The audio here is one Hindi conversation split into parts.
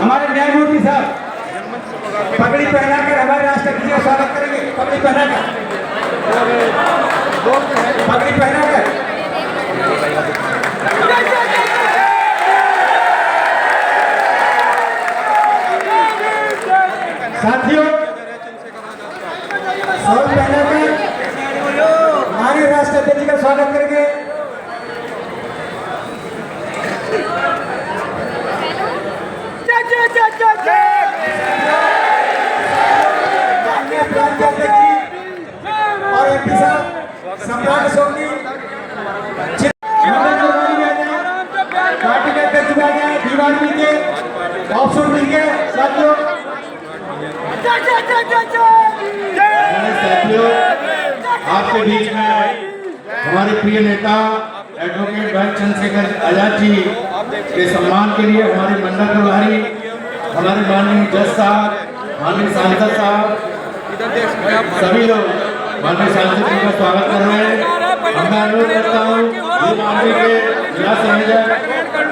हमारे न्यायमूर्ति साहब पगड़ी पहनाकर हमारे राष्ट्रपति का स्वागत करेंगे। पगड़ी पहनाकर साथियों, शॉल पहनाकर हमारे राष्ट्रपति का स्वागत करेंगे। और एमपी साहब सम्राट अशोक पार्टी के अध्यक्ष भी आ गए, दीवार मिल के, ऑफिसर मिल के। साथियों आपके बीच में हमारे प्रिय नेता एडवोकेट भाई चंद्रशेखर आजाद जी के सम्मान के लिए हमारे मंडल प्रभारी, हमारे माननीय जज साहब, माननीय सांसद साहब, सभी लोग माननीय सांसद जी का स्वागत कर रहे हैं। मैं अनुरोध करता हूँ जी के जिला संयोजक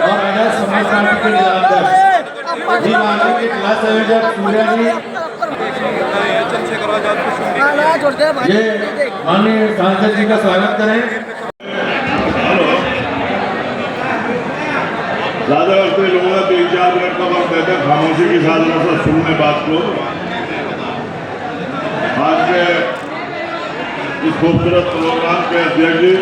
और आजाद समाज पार्टी के जिला अध्यक्ष जी माननीय के जिला संयोजक सूर्या जी, ये माननीय सांसद जी का स्वागत करें। ज्यादा वक्त लोगों ने 3-4 मिनट का वक्त देते हैं खामोशी के साथ मतलब सुनने बात को। आज के इस खूबसूरत प्रोग्राम के अध्यक्ष जी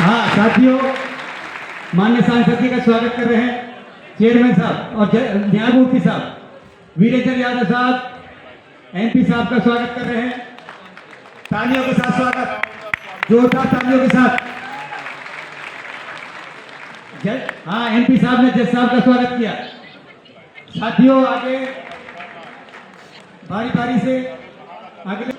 हाँ साथियों, माननीय सांसद जी का स्वागत कर रहे हैं चेयरमैन साहब और न्यायमूर्ति साहब वीरेंद्र यादव साहब, एमपी साहब का स्वागत कर रहे हैं। तालियों के साथ स्वागत, जोरदार तालियों के साथ। हाँ, एमपी साहब ने जज साहब का स्वागत किया। साथियों आगे बारी बारी से अगले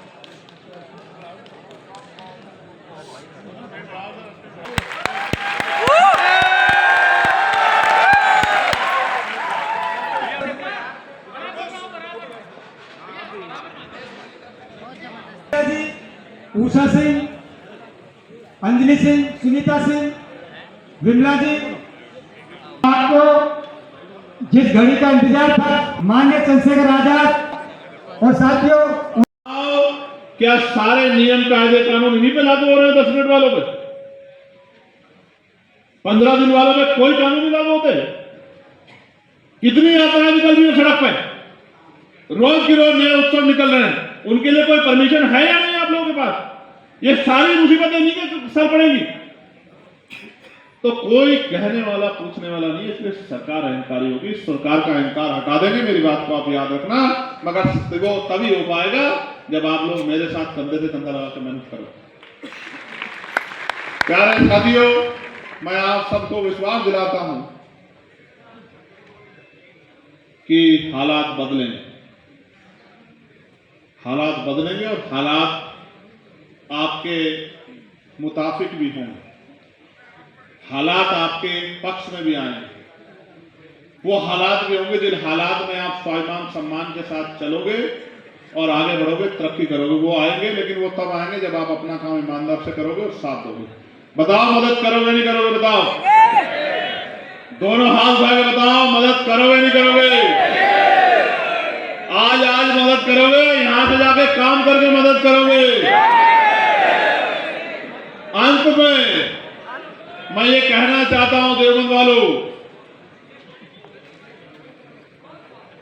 उषा सिंह, अंजलि सिंह, सुनीता सिंह, विमला जी, आपको जिस घड़ी का इंतजार था माननीय चंद्रशेखर आजाद। और साथियों, क्या सारे नियम कायदे कानून इन्हीं पे लागू हो रहे हैं? 10 मिनट वालों पे, 15 दिन वालों पे कोई कानून नहीं लागू होते? कितनी यात्राएं निकल रही है सड़क पे, रोज की रोज नए उत्सव निकल रहे हैं, उनके लिए कोई परमिशन है या नहीं आप लोगों के पास? ये सारी मुसीबतें नहीं के सर पड़ेंगी तो कोई कहने वाला पूछने वाला नहीं। इसलिए सरकार अहंकारी होगी, सरकार का अहंकार हटा देंगे, मेरी बात को आप याद रखना। मगर वो तभी हो पाएगा जब आप लोग मेरे साथ कंधे से कंधा लगा के मेहनत करो। प्यारे साथियों, मैं आप सबको विश्वास दिलाता हूं कि हालात बदलेंगे, हालात बदलेंगे और हालात आपके मुताबिक भी होंगे, हालात आपके पक्ष में भी आएंगे। वो हालात भी होंगे जिन हालात में आप स्वाभिमान सम्मान के साथ चलोगे और आगे बढ़ोगे, तरक्की करोगे। वो आएंगे, लेकिन वो तब आएंगे जब आप अपना काम ईमानदार से करोगे और साथ दोगे। बताओ मदद करोगे नहीं करोगे? बताओ, दोनों हाथ उठा के बताओ, मदद करोगे नहीं करोगे? आज मदद करोगे, यहां से जाके काम करके मदद करोगे। अंत में मैं ये कहना चाहता हूं देवबंद वालों,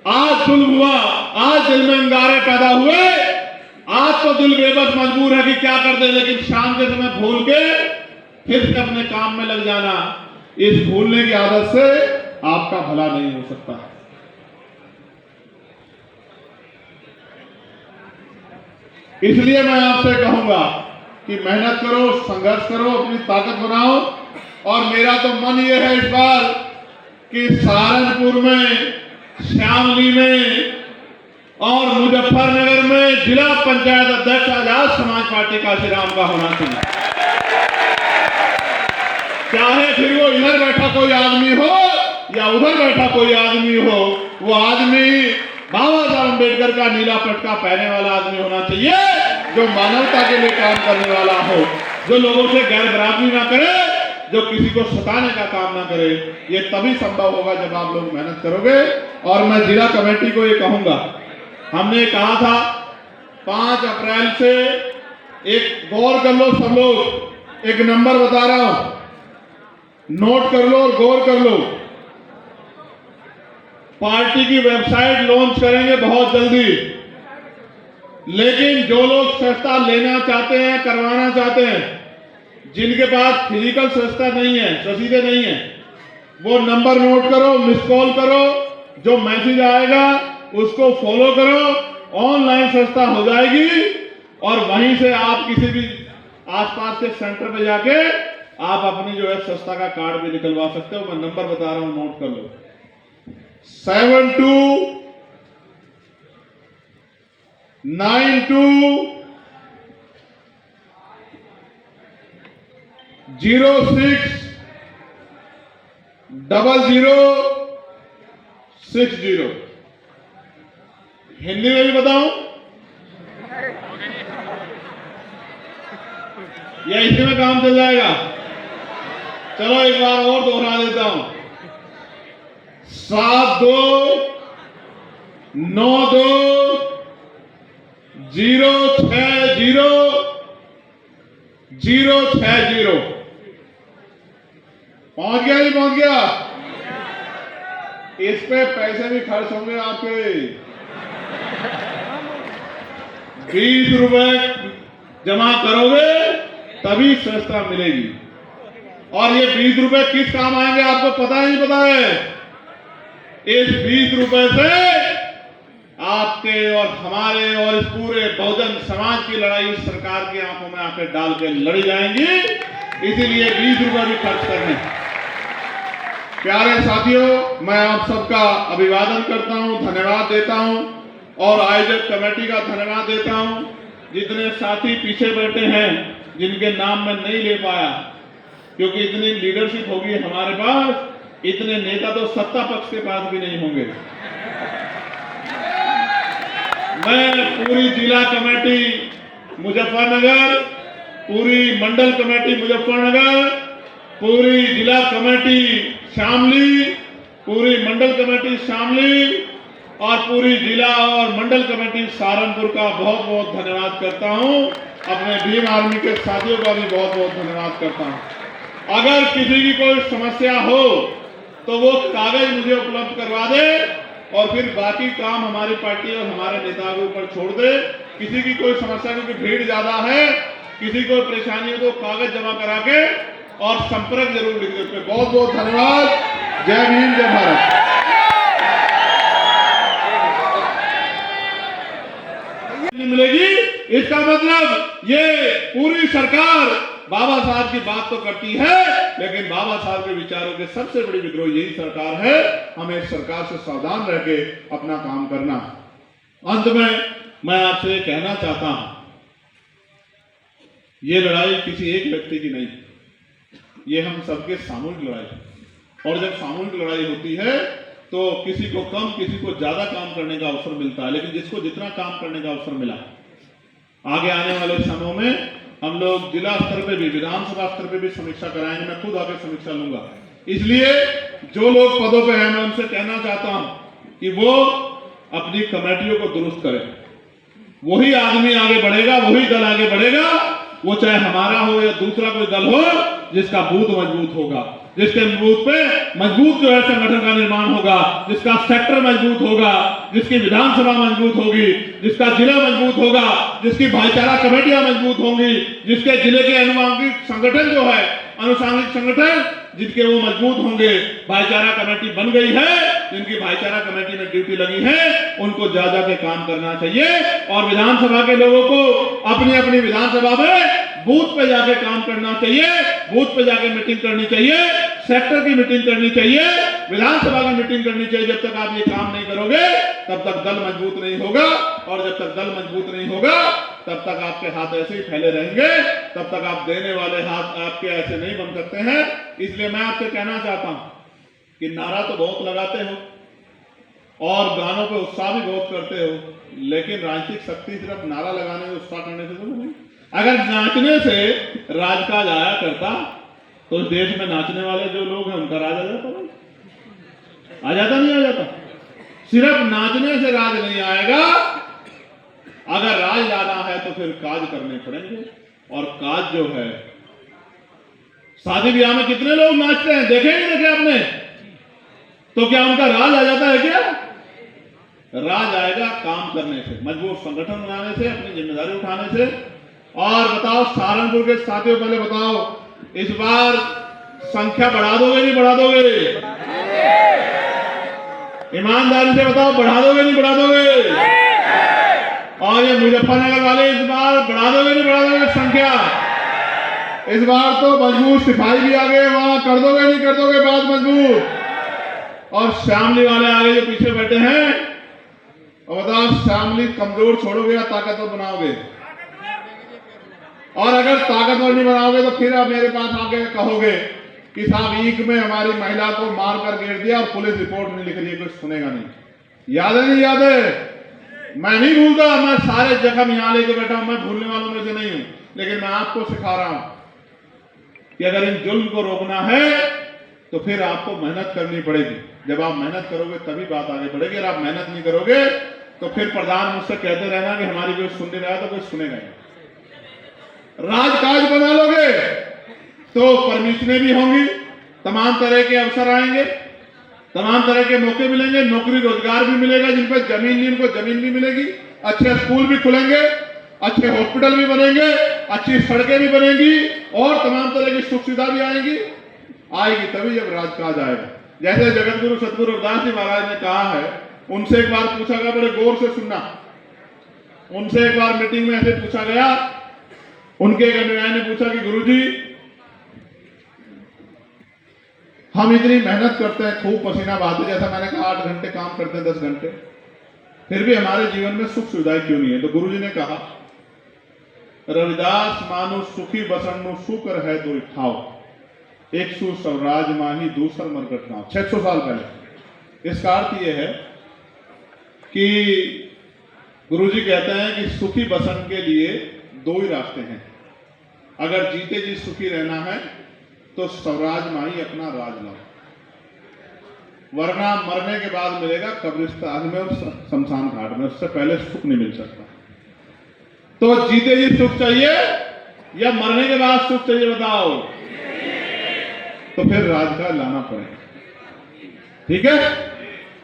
आज जुल्म हुआ, आज दिल में अंगारे पैदा हुए, आज तो दिल बेबस मजबूर है कि क्या कर दे, लेकिन शाम के समय भूल के फिर से अपने काम में लग जाना, इस भूलने की आदत से आपका भला नहीं हो सकता है। इसलिए मैं आपसे कहूंगा कि मेहनत करो, संघर्ष करो, अपनी ताकत बनाओ। और मेरा तो मन ये है इस बार कि सहारनपुर में, श्यामली में और मुजफ्फरनगर में जिला पंचायत अध्यक्ष आजाद समाज पार्टी काशीराम का होना चाहिए। चाहे फिर वो इधर बैठा कोई आदमी हो या उधर बैठा कोई आदमी हो, वो आदमी बाबा साहब अम्बेडकर का नीला पटका पहने वाला आदमी होना चाहिए, जो मानवता के लिए काम करने वाला हो, जो लोगों से गैर बराबरी ना करे, जो किसी को सताने का काम ना करे। ये तभी संभव होगा जब आप लोग मेहनत करोगे। और मैं जिला कमेटी को ये कहूंगा, हमने कहा था 5 अप्रैल से, एक गौर कर लो सब लोग, एक नंबर बता रहा हूं, नोट कर लो और गौर कर लो। पार्टी की वेबसाइट लॉन्च करेंगे बहुत जल्दी, लेकिन जो लोग सस्ता लेना चाहते हैं, करवाना चाहते हैं, जिनके पास फिजिकल सस्ता नहीं है, रसीदें नहीं है, वो नंबर नोट करो, मिस कॉल करो, जो मैसेज आएगा उसको फॉलो करो, ऑनलाइन सस्ता हो जाएगी। और वहीं से आप किसी भी आसपास के सेंटर पे जाके आप अपनी जो है सस्ता का कार्ड भी निकलवा सकते हो। मैं नंबर बता रहा हूं, नोट कर लो, 7292060060। हिंदी में भी बताऊं या इसी में काम चल जाएगा? चलो एक बार और दोहरा देता हूं, 7292060060। पहुंच गया? नहीं पहुंच गया? इस पे पैसे भी खर्च होंगे आपके। 20 रुपए जमा करोगे तभी सस्ता मिलेगी। और ये 20 रुपए किस काम आएंगे आपको पता नहीं पता है? इस 20 रुपए से आपके और हमारे और इस पूरे बहुजन समाज की लड़ाई इस सरकार की आंखों में आंखें डाल के लड़ी जाएंगी। इसीलिए 20 रुपए भी खर्च करने। प्यारे साथियों, मैं आप सबका अभिवादन करता हूं, धन्यवाद देता हूं और आयोजक कमेटी का धन्यवाद देता हूं। जितने साथी पीछे बैठे हैं, जिनके नाम मैं नहीं ले पाया क्योंकि इतनी लीडरशिप होगी हमारे पास, इतने नेता तो सत्ता पक्ष के पास भी नहीं होंगे। मैं पूरी जिला कमेटी मुजफ्फरनगर, पूरी मंडल कमेटी मुजफ्फरनगर, पूरी जिला कमेटी शामली, पूरी मंडल कमेटी शामली और पूरी जिला और मंडल कमेटी सहारनपुर का बहुत बहुत धन्यवाद करता हूं। अपने भीम आर्मी के साथियों का भी बहुत बहुत धन्यवाद करता हूं। अगर किसी की कोई समस्या हो तो वो कागज मुझे उपलब्ध करवा दे और फिर बाकी काम हमारी पार्टी और हमारे नेताओं के ऊपर छोड़ दे। किसी की कोई समस्या, क्योंकि भीड़ ज्यादा है, किसी को परेशानी हो तो कागज जमा करा के और संपर्क जरूर लिख दे। बहुत बहुत धन्यवाद। जय भीम, जय भारत। मिलेगी, इसका मतलब ये पूरी सरकार बाबा साहब की बात तो करती है, लेकिन बाबा साहब के विचारों के सबसे बड़ी विद्रोह यही सरकार है। हमें इस सरकार से सावधान रह के अपना काम करना। अंत में मैं आपसे कहना चाहता हूं, ये लड़ाई किसी एक व्यक्ति की नहीं, ये हम सबके सामूहिक लड़ाई है। और जब सामूहिक लड़ाई होती है तो किसी को कम, किसी को ज्यादा काम करने का अवसर मिलता है, लेकिन जिसको जितना काम करने का अवसर मिला, आगे आने वाले समय में हम लोग जिला स्तर पे भी, विधानसभा स्तर पे भी समीक्षा कराएंगे। मैं खुद आके समीक्षा लूंगा। इसलिए जो लोग पदों पे हैं, मैं उनसे कहना चाहता हूं कि वो अपनी कमेटियों को दुरुस्त करें। वही आदमी आगे बढ़ेगा, वही दल आगे बढ़ेगा, वो चाहे हमारा हो या दूसरा कोई दल हो, जिसका बूथ मजबूत होगा, जिसके बूथ पे मजबूत जो है संगठन का निर्माण होगा, जिसका सेक्टर मजबूत होगा, जिसकी विधानसभा मजबूत होगी, जिसका जिला मजबूत होगा, जिसकी भाईचारा कमेटियां मजबूत होंगी, जिसके जिले के अनुसांगिक संगठन जो है, अनुसांगिक संगठन जिनके वो मजबूत होंगे। भाईचारा कमेटी बन गई है, जिनकी भाईचारा कमेटी में ड्यूटी लगी है, उनको जा के काम करना चाहिए। और विधानसभा के लोगों को अपनी अपनी विधानसभा में बूथ पे जाके काम करना चाहिए, बूथ पे जाके मीटिंग करनी चाहिए, सेक्टर की मीटिंग करनी चाहिए, विधानसभा की मीटिंग करनी चाहिए। जब तक आप ये काम नहीं करोगे तब तक दल मजबूत नहीं होगा, और जब तक दल मजबूत नहीं होगा तब तक आपके हाथ ऐसे ही फैले रहेंगे, तब तक आप देने वाले हाथ आपके ऐसे नहीं बन सकते हैं। इसलिए मैं आपसे कहना चाहता हूं कि नारा तो बहुत लगाते हो, और गानों पे उत्साह भी बहुत करते हो, लेकिन राजनीतिक शक्ति सिर्फ नारा लगाने में उत्साह करने से तो नहीं। अगर नाचने से राजकाज आया करता तो इस देश में नाचने वाले जो लोग हैं उनका राज आ जाता नहीं? आ जाता नहीं? आ जाता? सिर्फ नाचने से राज नहीं आएगा। अगर राज लाना है तो फिर काज करने पड़ेंगे, और काज जो है, शादी ब्याह में कितने लोग नाचते हैं, देखे नहीं देखे आपने? तो क्या उनका राज आ जाता है क्या? राज आएगा काम करने से, मजबूत संगठन बनाने से, अपनी जिम्मेदारी उठाने से। और बताओ सहारनपुर के साथियों, पहले बताओ इस बार संख्या बढ़ा दोगे नहीं बढ़ा दोगे? ईमानदारी से बताओ, बढ़ा दोगे नहीं बढ़ा दोगे? और ये मुजफ्फरनगर वाले इस बार बढ़ा दोगे नहीं बढ़ा दोगे संख्या? इस बार तो मजबूत सिपाही भी आ गए, वहां कर दोगे नहीं कर दोगे बात मजबूत? और शामली वाले आगे जो पीछे बैठे हैं, और बताओ शामली कमजोर छोड़ोगे या ताकतवर बनाओगे? और अगर ताकतवर नहीं बनाओगे तो फिर आप मेरे पास आके कहोगे कि साहब ईक में हमारी महिला को मार कर गिर दिया और पुलिस रिपोर्ट नहीं लिख रही है, कुछ सुनेगा नहीं। याद है नहीं याद है? मैं नहीं भूलता, मैं सारे जख्म यहां लेके बैठा हूं, मैं भूलने वालों में से नहीं हूं। लेकिन मैं आपको सिखा रहा हूं कि अगर इन जुल्म को रोकना है तो फिर आपको मेहनत करनी पड़ेगी। जब आप मेहनत करोगे तभी बात आगे बढ़ेगी। अगर आप मेहनत नहीं करोगे तो फिर प्रधान मुझसे कहते रहना कि हमारी कोई सुन नहीं रहा, तो कोई सुनेगा नहीं। राजकाज बना लोगे तो परमिशनें भी होंगी, तमाम तरह के अवसर आएंगे, तमाम तरह के मौके मिलेंगे, नौकरी रोजगार भी मिलेगा, जिन पर जमीन नहीं उनको जमीन भी मिलेगी, अच्छे स्कूल भी खुलेंगे, अच्छे हॉस्पिटल भी बनेंगे, अच्छी सड़कें भी बनेंगी, और तमाम तरह की सुख सुविधा भी आएगी तभी जब राजकाज आएगा। जैसे जगत गुरु सतगुरु रविदास जी महाराज ने कहा है, उनसे एक बार पूछा गया, बड़े गौर से सुनना, उनसे एक बार मीटिंग में ऐसे पूछा गया, उनके एक अनुयायी ने पूछा कि गुरुजी हम इतनी मेहनत करते हैं, खूब पसीना बहाते, जैसा मैंने कहा 8 घंटे काम करते हैं, 10 घंटे, फिर भी हमारे जीवन में सुख सुविधाएं क्यों नहीं है? तो गुरुजी ने कहा, रविदास मानु सुखी बसनु शुक्र है दो ठाव, एक सु स्वराज माही दूसर मरकट नाव। 600 साल पहले। इसका अर्थ यह है कि गुरुजी कहते हैं कि सुखी बसन के लिए 2 ही रास्ते हैं। अगर जीते जी सुखी रहना है तो स्वराज माही अपना राज लाओ, वरना मरने के बाद मिलेगा कब्रिस्तान में और शमशान घाट में, उससे पहले सुख नहीं मिल सकता। तो जीते जी सुख चाहिए या मरने के बाद सुख चाहिए? बताओ। तो फिर राजकाज लाना पड़ेगा, ठीक है?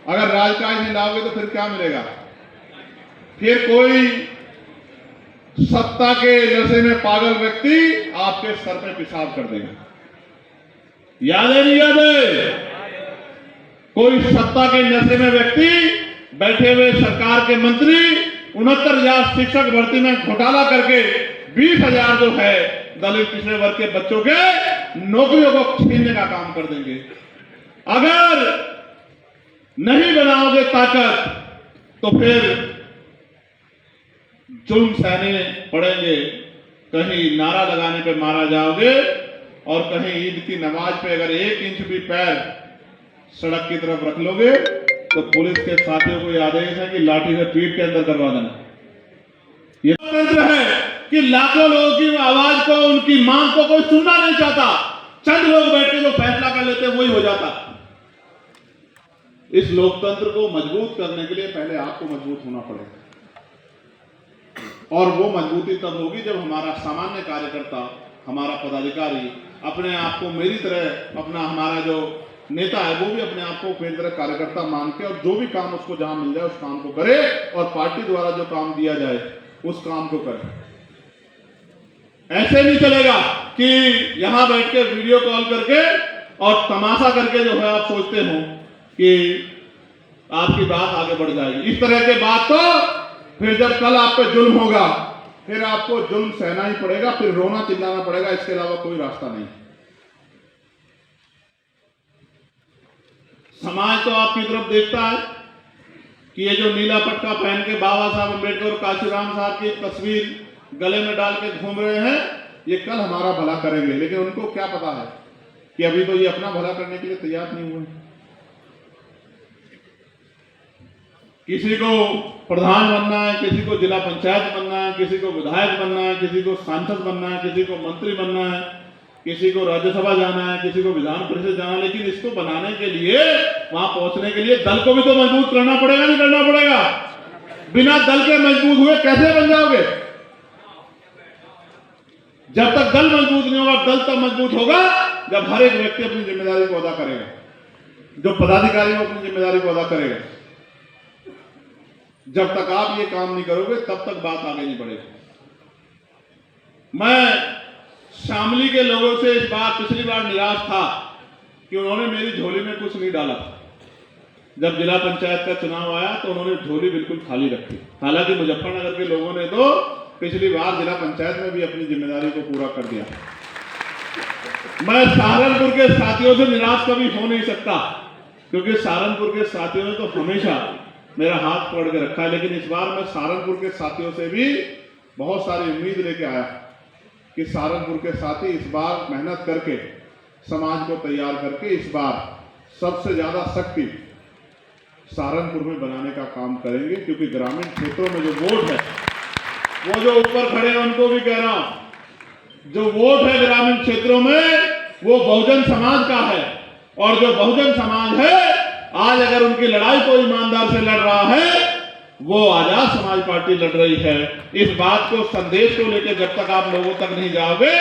अगर राजकाज नहीं लाओगे तो फिर क्या मिलेगा? फिर कोई सत्ता के नशे में पागल व्यक्ति आपके सर पे पेशाब कर देगा। याद है नहीं याद है? कोई सत्ता के नशे में व्यक्ति, बैठे हुए सरकार के मंत्री 69,000 शिक्षक भर्ती में घोटाला करके 20,000 जो है दलित पिछड़े वर्ग के बच्चों के नौकरियों को छीनने का काम कर देंगे। अगर नहीं बनाओगे ताकत तो फिर जुल्म सहने पड़ेंगे। कहीं नारा लगाने पे मारा जाओगे, और कहीं ईद की नमाज पे अगर 1 इंच भी पैर सड़क की तरफ रख लोगे तो पुलिस के साथियों को आदेश है कि लाठी से पीट के अंदर करवा देना। ये तंत्र है कि लाखों लोगों की आवाज को, उनकी मांग को कोई सुनना नहीं चाहता। चंद लोग बैठ के जो फैसला कर लेते हैं वही हो जाता। इस लोकतंत्र को मजबूत करने के लिए पहले आपको मजबूत होना पड़ेगा, और वो मजबूती तब होगी जब हमारा सामान्य कार्यकर्ता, हमारा पदाधिकारी अपने आप को मेरी तरह, अपना हमारा जो नेता है वो भी अपने आप को मेरी तरह कार्यकर्ता मान के, और जो भी काम उसको जहां मिल जाए उस काम को करे, और पार्टी द्वारा जो काम दिया जाए उस काम को करे। ऐसे नहीं चलेगा कि यहां बैठ के वीडियो कॉल करके और तमाशा करके जो है आप सोचते हो कि आपकी बात आगे बढ़ जाएगी। इस तरह के बात तो फिर जब कल आप पे जुल्म होगा, फिर आपको जुल्म सहना ही पड़ेगा, फिर रोना चिल्लाना पड़ेगा, इसके अलावा कोई रास्ता नहीं। समाज तो आपकी तरफ देखता है कि ये जो नीला पटका पहन के बाबा साहब अम्बेडकर और काशीराम साहब की तस्वीर गले में डाल के घूम रहे हैं, ये कल हमारा भला करेंगे, लेकिन उनको क्या पता है कि अभी तो ये अपना भला करने के लिए तैयार नहीं हुए। किसी को प्रधान बनना है, किसी को जिला पंचायत बनना है, किसी को विधायक बनना है, किसी को सांसद बनना है, किसी को मंत्री बनना है, किसी को राज्यसभा जाना है, किसी को विधान परिषद जाना है। लेकिन इसको बनाने के लिए, वहां पहुंचने के लिए दल को भी तो मजबूत करना पड़ेगा, नहीं करना पड़ेगा? बिना दल के मजबूत हुए कैसे बन जाओगे? जब तक दल मजबूत नहीं होगा, दल तब मजबूत होगा जब हर एक व्यक्ति अपनी जिम्मेदारी को अदा करेगा, जो पदाधिकारी वो अपनी जिम्मेदारी को अदा करेगा। जब तक आप ये काम नहीं करोगे तब तक बात आगे नहीं बढ़ेगी। मैं शामली के लोगों से इस बार, पिछली बार निराश था कि उन्होंने मेरी झोली में कुछ नहीं डाला। जब जिला पंचायत का चुनाव आया तो उन्होंने झोली बिल्कुल खाली रखी। हालांकि मुजफ्फरनगर के लोगों ने तो पिछली बार जिला पंचायत में भी अपनी जिम्मेदारी को पूरा कर दिया। मैं सहारनपुर के साथियों से निराश कभी हो नहीं सकता, क्योंकि सहारनपुर के साथियों ने तो हमेशा मेरा हाथ पकड़ के रखा है। लेकिन इस बार मैं सहारनपुर के साथियों से भी बहुत सारी उम्मीद लेके आया कि सहारनपुर के साथी इस बार मेहनत करके, समाज को तैयार करके, इस बार सबसे ज्यादा शक्ति सहारनपुर में बनाने का काम करेंगे। क्योंकि ग्रामीण क्षेत्रों में जो वोट है, वो जो ऊपर खड़े हैं उनको भी कह रहा हूं, जो वोट है ग्रामीण क्षेत्रों में वो बहुजन समाज का है। और जो बहुजन समाज है, आज अगर उनकी लड़ाई कोई ईमानदार से लड़ रहा है, वो आजाद समाज पार्टी लड़ रही है। इस बात को, संदेश को लेकर जब तक आप लोगों तक नहीं जाओगे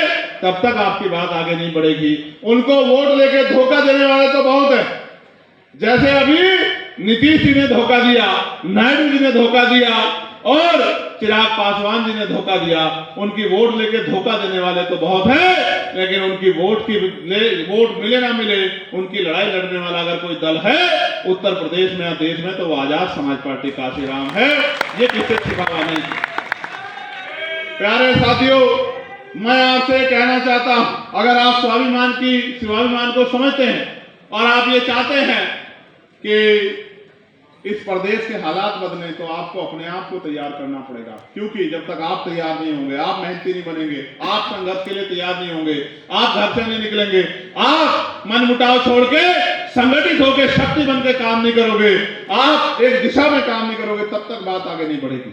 तब तक आपकी बात आगे नहीं बढ़ेगी। उनको वोट लेके धोखा देने वाले तो बहुत है। जैसे अभी नीतीश जी ने धोखा दिया, नायडू जी ने धोखा दिया और चिराग पासवान जी ने धोखा दिया। उनकी वोट लेके धोखा देने वाले तो बहुत हैं, लेकिन उनकी वोट मिले ना मिले, उनकी लड़ाई लड़ने वाला अगर कोई दल है उत्तर प्रदेश में या देश में तो वो आजाद समाज पार्टी काशीराम है। ये किससे छिपा हुआ नहीं। प्यारे साथियों, मैं आपसे कहना चाहता हूं, अगर आप स्वाभिमान को समझते हैं और आप ये चाहते हैं कि इस प्रदेश के हालात बदले, तो आपको अपने आप को तैयार करना पड़ेगा। क्योंकि जब तक आप तैयार नहीं होंगे, आप मेहनती नहीं बनेंगे, आप संघर्ष के लिए तैयार नहीं होंगे, आप घर से नहीं निकलेंगे, आप मनमुटाव छोड़ के संगठित होकर शक्ति बन के काम नहीं करोगे, आप एक दिशा में काम नहीं करोगे, तब तक बात आगे नहीं बढ़ेगी।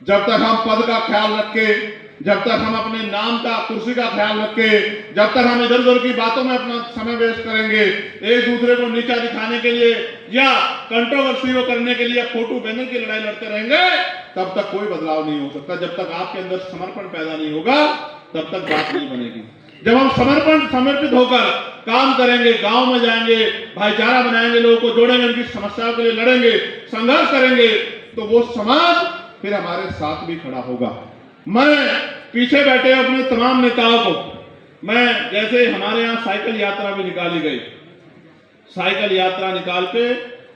जब तक हम पद का ख्याल रखें, जब तक हम अपने नाम का, कुर्सी का ख्याल रखें, जब तक हम इधर उधर की बातों में अपना समय वेस्ट करेंगे, एक दूसरे को नीचा दिखाने के लिए या कंट्रोवर्सी को करने के लिए फोटो बैनर की लड़ाई लड़ते रहेंगे, तब तक कोई बदलाव नहीं हो सकता। जब तक आपके अंदर समर्पण पैदा नहीं होगा तब तक बात नहीं बनेगी। जब हम समर्पित होकर काम करेंगे, गांव में जाएंगे, भाईचारा बनाएंगे, लोगों को जोड़ेंगे, उनकी समस्याओं के लिए लड़ेंगे, संघर्ष करेंगे, तो वो समाज फिर हमारे साथ भी खड़ा होगा। मैं पीछे बैठे अपने तमाम नेताओं को, मैं, जैसे हमारे यहाँ साइकिल यात्रा भी निकाली गई, साइकिल यात्रा निकाल के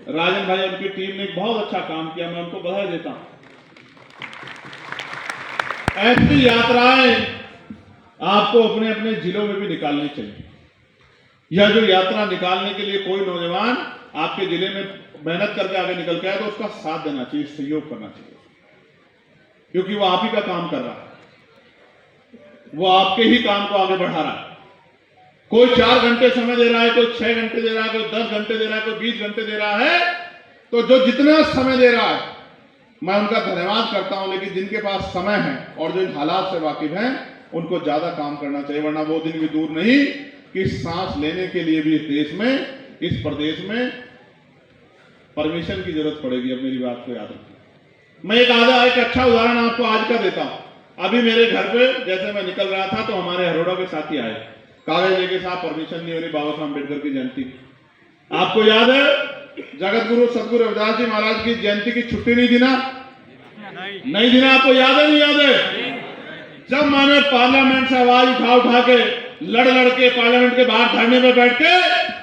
राजन भाई, उनकी टीम ने बहुत अच्छा काम किया, मैं उनको बधाई देता हूं। ऐसी यात्राएं आपको अपने अपने जिलों में भी निकालनी चाहिए। यह जो यात्रा निकालने के लिए कोई नौजवान आपके जिले में मेहनत करके आगे निकल के आए तो उसका साथ देना चाहिए, सहयोग करना चाहिए, क्योंकि वो आप ही का काम कर रहा है, वो आपके ही काम को आगे बढ़ा रहा है। कोई 4 घंटे समय दे रहा है, कोई 6 घंटे दे रहा है, कोई 10 घंटे दे रहा है, कोई 20 घंटे दे रहा है, तो जो जितना समय दे रहा है मैं उनका धन्यवाद करता हूं। लेकिन जिनके पास समय है और जो इन हालात से वाकिफ हैं, उनको ज्यादा काम करना चाहिए, वरना वो दिन भी दूर नहीं कि सांस लेने के लिए भी इस देश में, इस प्रदेश में परमिशन की जरूरत पड़ेगी। अब मेरी बात को याद रखिए। मैं एक अच्छा उदाहरण आपको आज का देता हूं। अभी मेरे घर पे जैसे मैं निकल रहा था तो हमारे हरोड़ा के साथी आए, कागज लेके साहब परमिशन नहीं हो रही बाबा साहब अम्बेडकर की जयंती। आपको याद है जगत गुरु सतगुरु रविदास जी महाराज की जयंती की छुट्टी नहीं दी ना? नहीं दी ना? आपको याद है, नहीं याद है? जब मैंने पार्लियामेंट से आवाज उठा के लड़ के पार्लियामेंट के बाहर धरने में बैठ के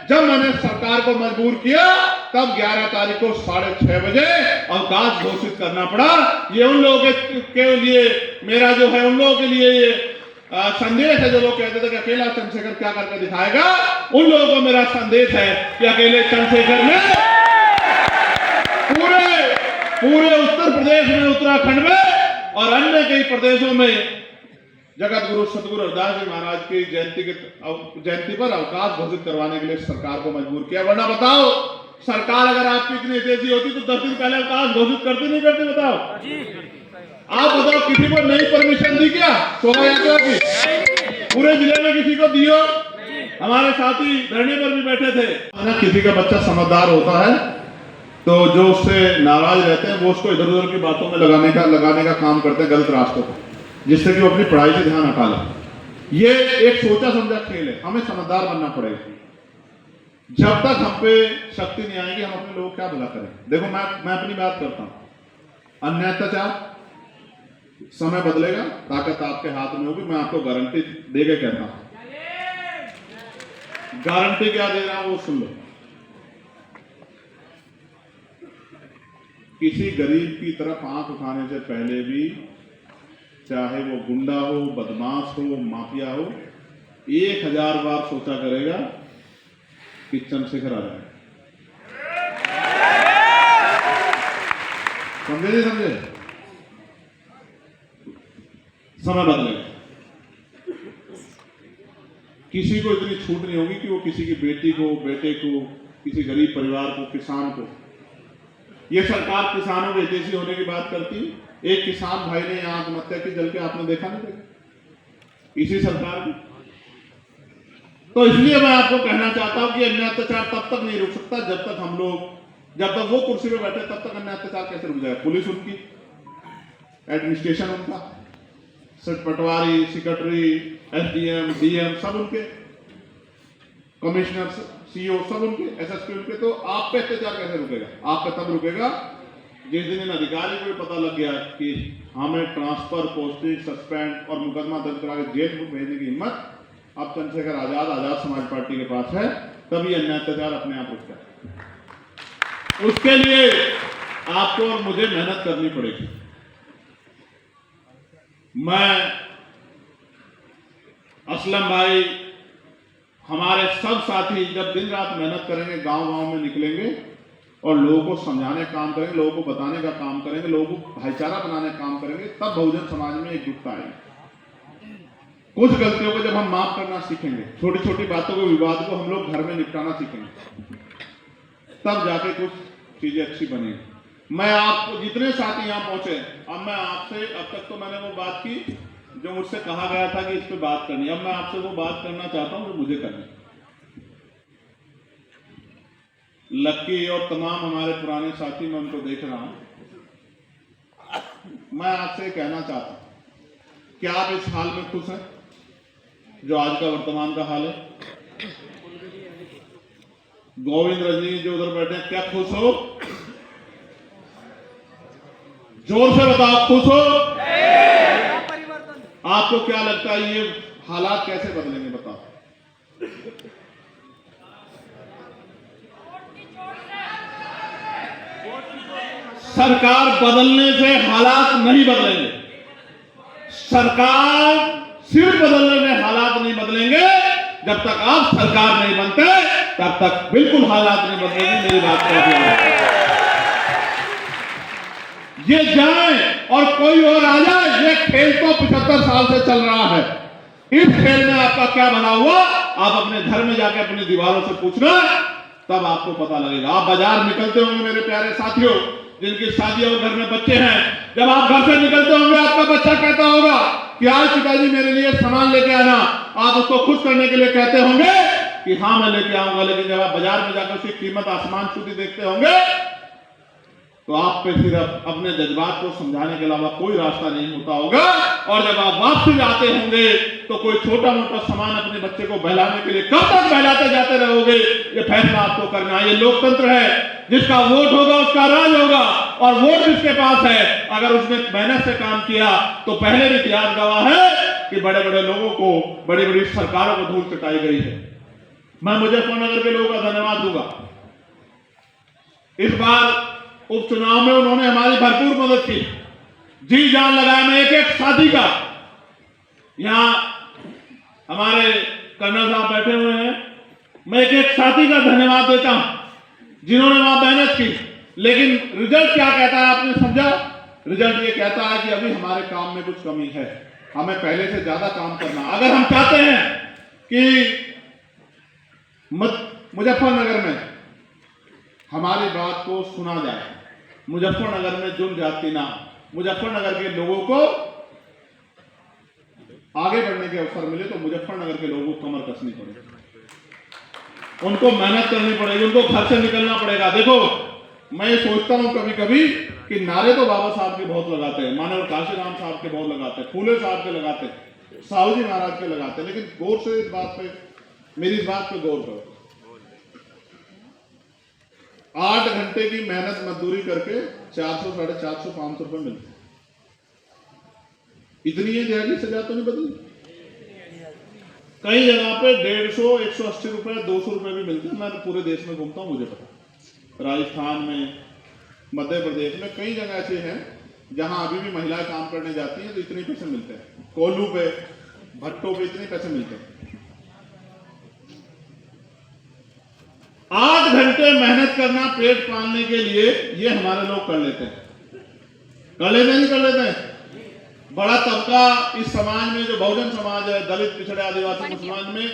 जब मैंने सरकार को मजबूर किया, तब 11 तारीख को 6:30 बजे अवकाश घोषित करना पड़ा। ये उन लोगों के लिए मेरा जो है, उन लोगों के लिए ये संदेश है जो लोग कहते थे कि अकेला चंद्रशेखर क्या करके दिखाएगा। उन लोगों को मेरा संदेश है कि अकेले चंद्रशेखर ने पूरे उत्तर प्रदेश में, उत्तराखंड में और अन्य कई प्रदेशों में जगत गुरु सतगुरु रविदास जी महाराज की जयंती पर अवकाश घोषित करवाने के लिए सरकार को मजबूर किया। वरना बताओ सरकार अगर आपकी इतनी तेजी होती तो 10 दिन पहले अवकाश घोषित करती नहीं करती? बताओ आप, बताओ किसी को नई परमिशन दी क्या शोभा यात्रा की? पूरे जिले में किसी को दियो? हमारे साथी धरने पर भी बैठे थे। अगर किसी का बच्चा समझदार होता है तो जो उससे नाराज रहते हैं वो उसको इधर उधर की बातों में लगाने का काम करते हैं, गलत रास्तों को, जिससे कि वो अपनी पढ़ाई से ध्यान हटा ले। ये एक सोचा समझा खेल है, हमें समझदार बनना पड़ेगा। जब तक हम पे शक्ति नहीं आएगी हम अपने लोगों को क्या भला करें? देखो मैं अपनी बात करता हूं, अन्याय अत्याचार समय बदलेगा, ताकत आपके हाथ में होगी, मैं आपको गारंटी दे के कहता हूं। गारंटी क्या दे रहा हूं वो सुन लो। किसी गरीब की तरफ आंख उठाने से पहले भी, चाहे वो गुंडा हो, बदमाश हो, माफिया हो, 1000 बार सोचा करेगा कि चंद्रशेखर आ जाए। समझे नहीं समझे? समय बदलेगा। किसी को इतनी छूट नहीं होगी कि वो किसी की बेटी को, बेटे को, किसी गरीब परिवार को, किसान को, ये सरकार किसानों के हितैषी होने की बात करती है। एक किसान भाई ने यहाँ आत्महत्या की, जल के आपने देखा नहीं देखा? इसी सरकार की। तो इसलिए मैं आपको कहना चाहता हूं कि अन्याय अत्याचार तब तक नहीं रुक सकता जब तक हम लोग, जब तक वो कुर्सी पे बैठे तब तक अन्याय अत्याचार कैसे रुक जाएगा? पुलिस उनकी, एडमिनिस्ट्रेशन उनका, पटवारी, सेक्रेटरी, एसडीएम, डीएम सब उनके, कमिश्नर, सीओ सब उनके, एसएसपी उनके। तो आप पे अत्याचार कैसे रुकेगा? आप पे तब रुकेगा जिस दिन इन अधिकारी को भी पता लग गया कि हमें ट्रांसफर, पोस्टिंग, सस्पेंड और मुकदमा दर्ज करा के जेल में भेजने की हिम्मत अब चंद्रशेखर आजाद समाज पार्टी के पास है, तभी अन्याय अत्याचार अपने आप रुकता है। उसके लिए आपको और मुझे मेहनत करनी पड़ेगी। मैं, असलम भाई, हमारे सब साथी जब दिन रात मेहनत करेंगे, गांव-गांव में निकलेंगे और लोगों को समझाने का काम करेंगे, लोगों को बताने का काम करेंगे, लोगों को भाईचारा बनाने का काम करेंगे, तब बहुजन समाज में एकजुटता आएगी। कुछ गलतियों को जब हम माफ करना सीखेंगे, छोटी छोटी बातों को, विवाद को हम लोग घर में निपटाना सीखेंगे, तब जाके कुछ चीजें अच्छी बनेगी। मैं आपको, जितने साथी यहां पहुंचे, अब मैं आपसे, अब तक तो मैंने वो बात की जो मुझसे कहा गया था कि इस पे बात करनी, अब मैं आपसे वो बात करना चाहता हूं जो मुझे करनी। लक्की और तमाम हमारे पुराने साथी, मैं उनको देख रहा हूं, मैं आपसे कहना चाहता हूं कि आप इस हाल में खुश हैं जो आज का वर्तमान का हाल है? गोविंद रजनी जो उधर बैठे हैं, क्या खुश हो? जोर से बताओ, खुश हो? आपको क्या लगता है ये हालात कैसे बदलेंगे? बताओ। सरकार बदलने से हालात नहीं बदलेंगे। सरकार सिर्फ बदलने से हालात नहीं बदलेंगे। जब तक आप सरकार नहीं बनते तब तक बिल्कुल हालात नहीं बदलेंगे। मेरी बात को ये जाए और कोई और आ जाए, ये खेल तो 75 साल से चल रहा है। इस खेल में आपका क्या बना हुआ, आप अपने घर में जाके अपनी दीवारों से पूछना, तब आपको पता लगेगा। आप बाजार निकलते होंगे मेरे प्यारे साथियों, जिनकी शादी और घर में बच्चे हैं, जब आप घर से निकलते होंगे आपका बच्चा कहता होगा कि आज पिताजी मेरे लिए सामान लेके आना, आप उसको खुश करने के लिए कहते होंगे कि हाँ मैं लेके आऊंगा। लेकिन जब आप बाजार में जाकर उसकी कीमत आसमान छूती देखते होंगे तो आप पे सिर्फ अपने जज्बात को समझाने के अलावा कोई रास्ता नहीं होता होगा। और जब आप वापसी जाते होंगे तो कोई छोटा मोटा सामान अपने बच्चे को बहलाने के लिए कब तक बहलाते जाते रहोगे, ये फैसला आपको करना है। ये लोकतंत्र है, जिसका वोट होगा उसका राज होगा। और वोट जिसके पास है, अगर उसने मेहनत से काम किया तो पहले भी इतिहास गवाह है कि बड़े बड़े लोगों को, बड़ी बड़ी सरकारों को धूल चटाई गई है। मैं मुजफ्फरनगर के लोगों का धन्यवाद दूंगा। इस बार उपचुनाव में उन्होंने हमारी भरपूर मदद की, जी जान लगाया। मैं एक एक साथी का, यहां हमारे कर्नल साहब बैठे हुए हैं, मैं एक एक साथी का धन्यवाद देता हूं जिन्होंने वहां मेहनत की। लेकिन रिजल्ट क्या कहता है आपने समझा? रिजल्ट ये कहता है कि अभी हमारे काम में कुछ कमी है, हमें पहले से ज्यादा काम करना। अगर हम चाहते हैं कि मुजफ्फरनगर में हमारी बात को सुना जाए। मुजफ्फरनगर में जुर्म जाति ना, मुजफ्फरनगर के लोगों को आगे बढ़ने के अवसर मिले तो मुजफ्फरनगर के लोगों को कमर कसनी पड़ेगी, उनको मेहनत करनी पड़ेगी, उनको घर से निकलना पड़ेगा। देखो मैं ये सोचता हूं कभी कभी कि नारे तो बाबा साहब के बहुत लगाते हैं, मानव काशीराम साहब के बहुत लगाते हैं, फूले साहब के लगाते हैं, साहू जी महाराज के लगाते हैं, लेकिन गौर से इस बात पे, मेरी इस बात पे गौर करो। 8 घंटे की मेहनत मजदूरी करके 400, 450, 500 रुपए मिलते हैं। इतनी है जेल की सजा तो नहीं बदली। कई जगह पे 150, 180 रुपए, 200 रुपए भी मिलते हैं। मैं पूरे देश में घूमता हूं, मुझे पता। राजस्थान में, मध्य प्रदेश में कई जगह ऐसे हैं जहां अभी भी महिलाएं काम करने जाती हैं तो इतने पैसे मिलते हैं। कोल्हू पे, भट्टों पे इतने पैसे मिलते हैं। 8 घंटे मेहनत करना पेट पालने के लिए ये हमारे लोग कर लेते हैं। कर लेते नहीं कर लेते हैं। बड़ा तबका इस समाज में, जो बहुजन समाज है, दलित, पिछड़े, आदिवासी समाज में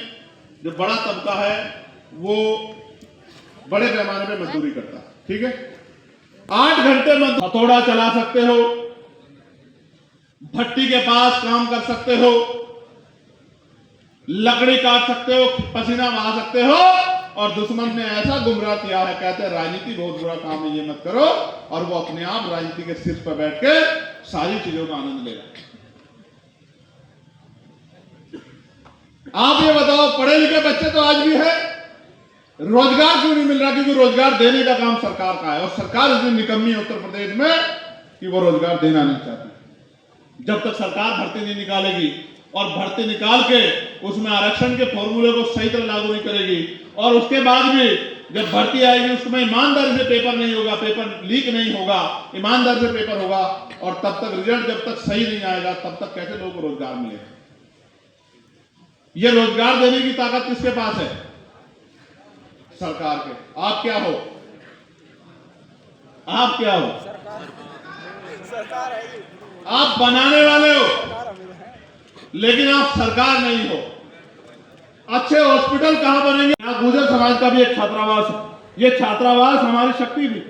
जो बड़ा तबका है वो बड़े पैमाने पे मजदूरी करता है। ठीक है, 8 घंटे में हथौड़ा चला सकते हो, भट्टी के पास काम कर सकते हो, लकड़ी काट सकते हो, पसीना बहा सकते हो, और दुश्मन ने ऐसा गुमराह किया है, कहते हैं राजनीति बहुत बुरा काम है, ये मत करो, और वो अपने आप राजनीति के शीर्ष पर बैठ के सारी चीजों का आनंद लेगा। आप ये बताओ, पढ़े लिखे बच्चे तो आज भी है, रोजगार क्यों नहीं मिल रहा? क्योंकि रोजगार देने का काम सरकार का है, और सरकार इतनी निकम्मी है उत्तर प्रदेश में कि वो रोजगार देना नहीं चाहती। जब तक सरकार भर्ती नहीं निकालेगी और भर्ती निकाल के उसमें आरक्षण के फॉर्मूले को सही तरह लागू नहीं करेगी, और उसके बाद भी जब भर्ती आएगी उसमें ईमानदारी से पेपर नहीं होगा, पेपर लीक नहीं होगा, ईमानदारी से पेपर होगा, और तब तक रिजल्ट जब तक सही नहीं आएगा तब तक कैसे लोगों को रोजगार मिलेगा? ये रोजगार देने की ताकत किसके पास है? सरकार के। आप क्या हो? आप क्या हो? आप बनाने वाले हो, लेकिन आप सरकार नहीं हो। अच्छे हॉस्पिटल कहां बनेंगे? यहाँ गुर्जर समाज का भी एक छात्रावास है। ये छात्रावास हमारी शक्ति भी।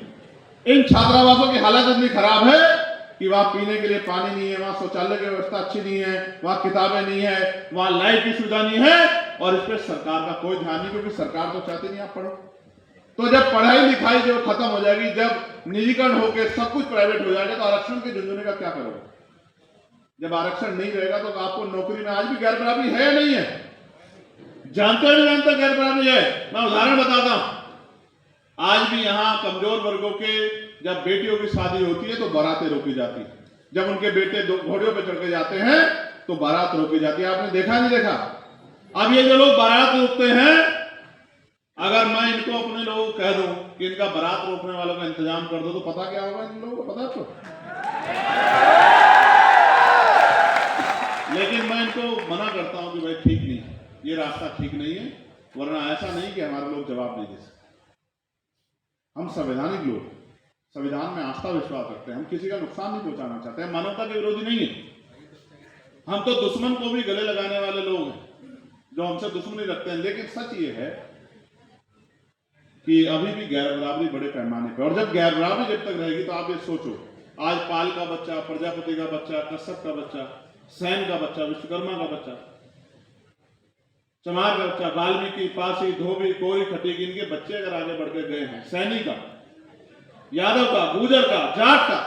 इन छात्रावासों की हालत इतनी खराब है कि वहां पीने के लिए पानी नहीं है, वहां शौचालय की व्यवस्था अच्छी नहीं है, वहां किताबें नहीं है, वहां लाइट की सुविधा नहीं है, और इस पर सरकार का कोई ध्यान नहीं, क्योंकि सरकार तो चाहती नहीं आप पढ़ो। तो जब पढ़ाई लिखाई जब खत्म हो जाएगी, जब निजीकरण होकर सब कुछ प्राइवेट हो जाएगा, तो आरक्षण के झुंझुने का क्या करोगे? जब आरक्षण नहीं रहेगा तो आपको नौकरी में आज भी गैर बराबरी है या नहीं है? जानते हो नहीं जानते गैर बराबरी है? मैं उदाहरण बताता हूं। आज भी यहां कमजोर वर्गों के जब बेटियों की शादी होती है तो बारातें रोकी जाती है। जब उनके बेटे घोड़ियों पर चढ़ के जाते हैं तो बारात रोकी जाती है। आपने देखा नहीं देखा? अब ये जो लोग बारात रोकते हैं, अगर मैं इनको अपने लोगों को कह दूं कि इनका बारात रोकने वालों का इंतजाम कर दो, तो पता क्या होगा इन लोगों को? पता आपको? लेकिन मैं इनको मना करता हूं कि भाई ठीक नहीं है, ये रास्ता ठीक नहीं है, वरना ऐसा नहीं कि हमारे लोग जवाब नहीं दे सकते। हम संवैधानिक लोग, संविधान में आस्था विश्वास रखते हैं, हम किसी का नुकसान नहीं पहुंचाना चाहते हैं, मानवता के विरोधी नहीं है। हम तो दुश्मन को भी गले लगाने वाले लोग हैं जो हमसे दुश्मनी रखते हैं। लेकिन सच ये है कि अभी भी गैर बराबरी बड़े पैमाने पर, और जब गैर बराबरी जब तक रहेगी तो आप ये सोचो, आज पाल का बच्चा, प्रजापति का बच्चा, कश्यप का बच्चा, सैन का बच्चा, विश्वकर्मा का बच्चा, चमार का बच्चा, वाल्मीकि, पासी, धोबी, कोरी, खटीक, इनके बच्चे अगर आगे बढ़ के गए हैं, सैनी का, यादव का, गुर्जर का, जाट का,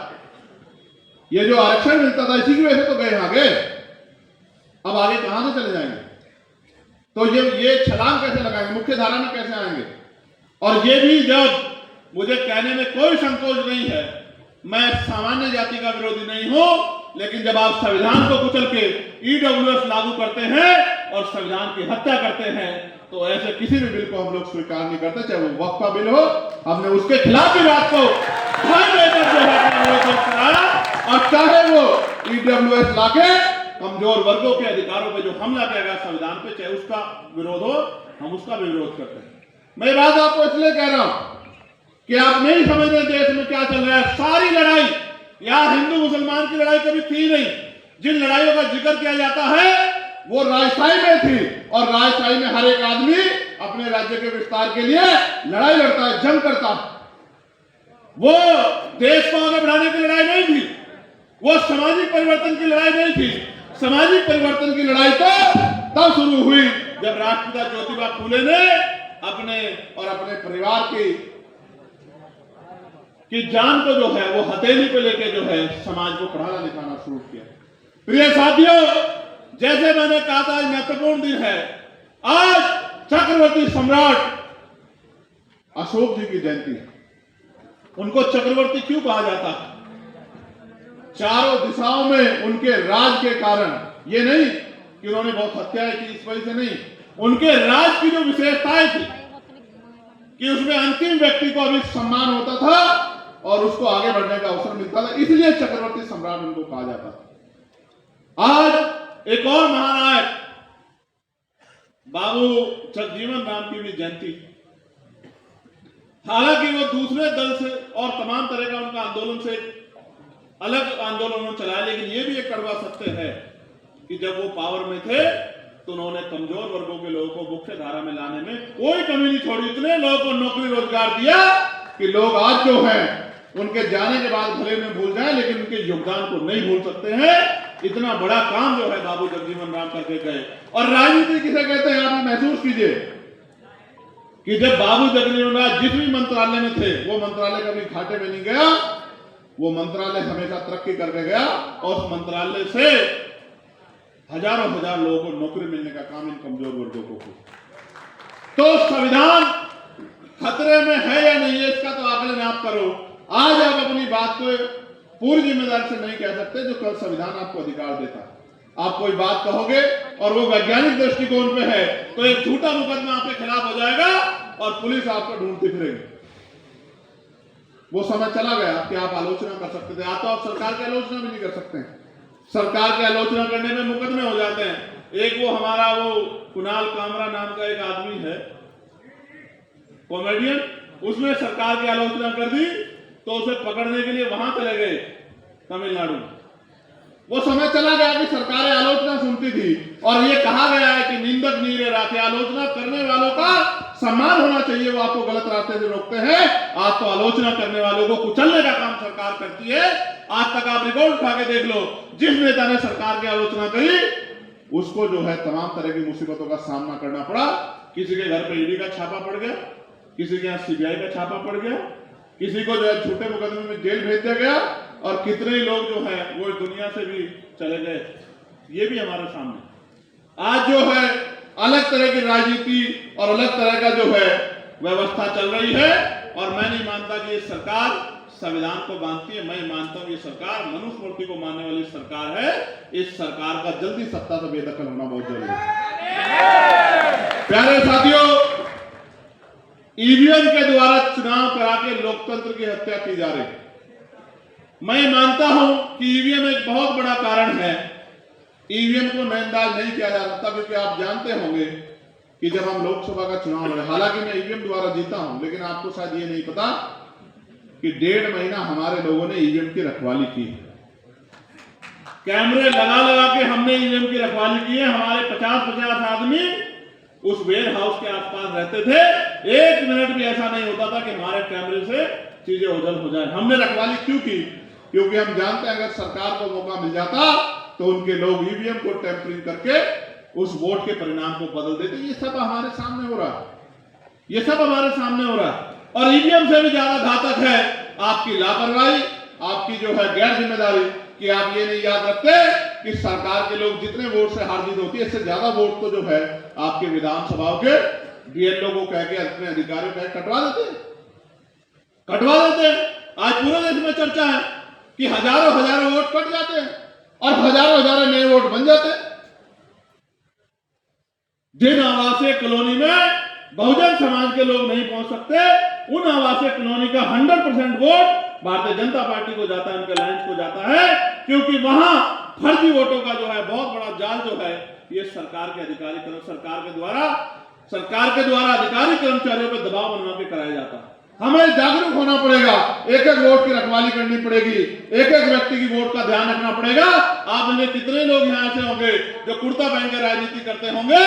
ये जो आरक्षण मिलता था इसी की वजह से तो गए आगे। अब आगे कहां से चले जाएंगे? तो ये छलांग कैसे लगाएंगे? मुख्य धारा में कैसे आएंगे? और ये भी जब, मुझे कहने में कोई संकोच नहीं है, मैं सामान्य जाति का विरोधी नहीं हूं, लेकिन जब आप संविधान को कुचल के ईडब्ल्यूएस लागू करते हैं और संविधान की हत्या करते हैं, तो ऐसे किसी भी बिल को हम लोग स्वीकार नहीं करते, चाहे वो वक्फ का बिल हो। हमने उसके खिलाफ भी रात को और चाहे वो ईडब्ल्यूएस लाके कमजोर वर्गों के अधिकारों पे जो हमला किया गया संविधान पे, चाहे उसका विरोध हो, हम उसका भी विरोध करते हैं। मैं बात आपको इसलिए कह रहा हूं कि आप नहीं समझ रहे देश में क्या चल रहा है। सारी लड़ाई यहां हिंदू मुसलमान की लड़ाई कभी थी नहीं। जिन लड़ाइयों का जिक्र किया जाता है वो राजशाही में थी, और राजशाही में हर एक आदमी अपने राज्य के विस्तार के लिए लड़ाई लड़ता है, जंग करता है। वो देश को आगे बढ़ाने की लड़ाई नहीं थी, वो सामाजिक परिवर्तन की लड़ाई नहीं थी। सामाजिक परिवर्तन की लड़ाई तो तब शुरू हुई जब राष्ट्रपिता ज्योतिबा फूले ने अपने और अपने परिवार की जान को जो है वो हथेली पे लेके जो है समाज को पढ़ाना लिखाना शुरू किया। प्रिय साथियों, जैसे मैंने कहा था, आज महत्वपूर्ण दिन है। आज चक्रवर्ती सम्राट अशोक जी की जयंती है। उनको चक्रवर्ती क्यों कहा जाता है? चारों दिशाओं में उनके राज के कारण, ये नहीं कि उन्होंने बहुत हत्याएं की, इस वजह से नहीं, उनके राज की जो विशेषताएं थी कि उसमें अंतिम व्यक्ति को अभी सम्मान होता था और उसको आगे बढ़ने का अवसर मिलता था, इसलिए चक्रवर्ती सम्राट उनको कहा जाता था। आज एक और महानायक बाबू जगजीवन राम की भी जयंती। हालांकि वो दूसरे दल से और तमाम तरह का उनका आंदोलन से अलग आंदोलन उन्होंने चलाया, लेकिन ये भी एक कड़वा सत्य है कि जब वो पावर में थे तो उन्होंने कमजोर वर्गों के लोगों को मुख्य धारा में लाने में कोई कमी नहीं छोड़ी। इतने लोगों को नौकरी रोजगार दिया कि लोग आज जो है उनके जाने के बाद भले में भूल जाएं, लेकिन उनके योगदान को नहीं भूल सकते हैं। इतना बड़ा काम जो है बाबू जगजीवन राम करके गए। और राजनीति किसे कहते हैं, आप महसूस कीजिए कि जब बाबू जगजीवन राम जिस भी मंत्रालय में थे, वो मंत्रालय कभी घाटे में नहीं गया, वो मंत्रालय हमेशा तरक्की करके गया और उस मंत्रालय से हजारों हजार लोगों को नौकरी मिलने का काम इन कमजोर वर्गों को हुआ। तो संविधान खतरे में है या नहीं है, इसका तो आकलन आप करो। आज आप अपनी बात को पूरी जिम्मेदारी से नहीं कह सकते जो कल संविधान आपको अधिकार देता है। आप कोई बात कहोगे और वो वैज्ञानिक दृष्टिकोण पे है तो एक झूठा मुकदमा आपके खिलाफ हो जाएगा और पुलिस आपको ढूंढती फिरेगी। वो समय चला गया कि आप आलोचना कर सकते थे। आप तो आप सरकार की आलोचना भी नहीं कर सकते हैं। सरकार की आलोचना करने में मुकदमे हो जाते हैं। एक वो हमारा वो कुणाल कामरा नाम का एक आदमी है, कॉमेडियन, उसने सरकार की आलोचना कर दी तो उसे पकड़ने के लिए वहां चले गए तमिलनाडु। वो समय चला गया कि सरकारें आलोचना सुनती थी और ये कहा गया है कि निंदक नीरे रास्ते, आलोचना करने वालों का सम्मान होना चाहिए, वो आपको गलत रास्ते से रोकते हैं। आज तो आलोचना करने वालों को कुचलने का काम सरकार करती है। आज तक आप रिकॉर्ड उठा के देख लो, जिस नेता ने सरकार की आलोचना करी उसको जो है तमाम तरह की मुसीबतों का सामना करना पड़ा। किसी के घर पर ईडी का छापा पड़ गया, किसी के यहाँ सीबीआई का छापा पड़ गया, किसी को जो है झूठे मुकदमे में जेल भेज दिया गया और कितने लोग जो है वो दुनिया से भी चले गए। ये भी हमारे सामने आज जो है अलग तरह की राजनीति और अलग तरह का जो है व्यवस्था चल रही है। और मैं नहीं मानता कि ये सरकार संविधान को मानती है। मैं मानता हूं ये सरकार मनुस्मृति को मानने वाली सरकार है। इस सरकार का जल्दी सत्ता से बेदखल होना बहुत जरूरी है। प्यारे साथियों, ईवीएम के द्वारा चुनाव करा के लोकतंत्र की हत्या की जा रही है। मैं मानता हूं कि ईवीएम एक बहुत बड़ा कारण है। ईवीएम को नजरअंदाज नहीं किया जा सकता क्योंकि आप जानते होंगे कि जब हम लोकसभा का चुनाव लड़े, हालांकि मैं ईवीएम द्वारा जीता हूं, लेकिन आपको शायद ये नहीं पता कि 1.5 महीना हमारे लोगों ने ईवीएम की रखवाली की। कैमरे लगा लगा के हमने ईवीएम की रखवाली की है। हमारे 50 आदमी उस वेयर हाउस के आसपास रहते थे। 1 मिनट भी ऐसा नहीं होता था कि हमारे कैमरे से चीजें ओझल हो जाए। हमने रखवाली क्यों की? क्योंकि हम जानते हैं अगर सरकार को मौका मिल जाता तो उनके लोग ईवीएम को टेम्परिंग करके उस वोट के परिणाम को बदल देते। ये सब हमारे सामने हो रहा है, ये सब हमारे सामने हो रहा है। और ईवीएम से भी ज्यादा घातक है आपकी लापरवाही, आपकी जो है गैर जिम्मेदारी कि आप ये नहीं याद रखते कि सरकार के लोग जितने वोट से हार जीत होती है, इससे ज्यादा वोट तो जो है आपके विधानसभाओं के बीएलओ को कह के अपने अधिकारियों कह कटवा देते हैं। आज पूरे देश में चर्चा है कि हजारों वोट कट जाते हैं और हजारों नए वोट बन जाते हैं। जिन आवासीय कॉलोनी में बहुजन समाज के लोग नहीं पहुंच सकते, उन आवासीय कॉलोनी का 100% वोट भारतीय जनता पार्टी को जाता है, उनके लाइन्स को जाता है, क्योंकि वहां फर्जी वोटों का जो है बहुत बड़ा जाल जो है ये सरकार के अधिकारी सरकार के द्वारा अधिकारी कर्मचारियों पर दबाव बनवा के कराया जाता है। हमें जागरूक होना पड़ेगा, एक एक वोट की रखवाली करनी पड़ेगी, एक एक व्यक्ति की वोट का ध्यान रखना पड़ेगा। आप में कितने लोग यहाँ ऐसे होंगे जो कुर्ता पहन के राजनीति करते होंगे,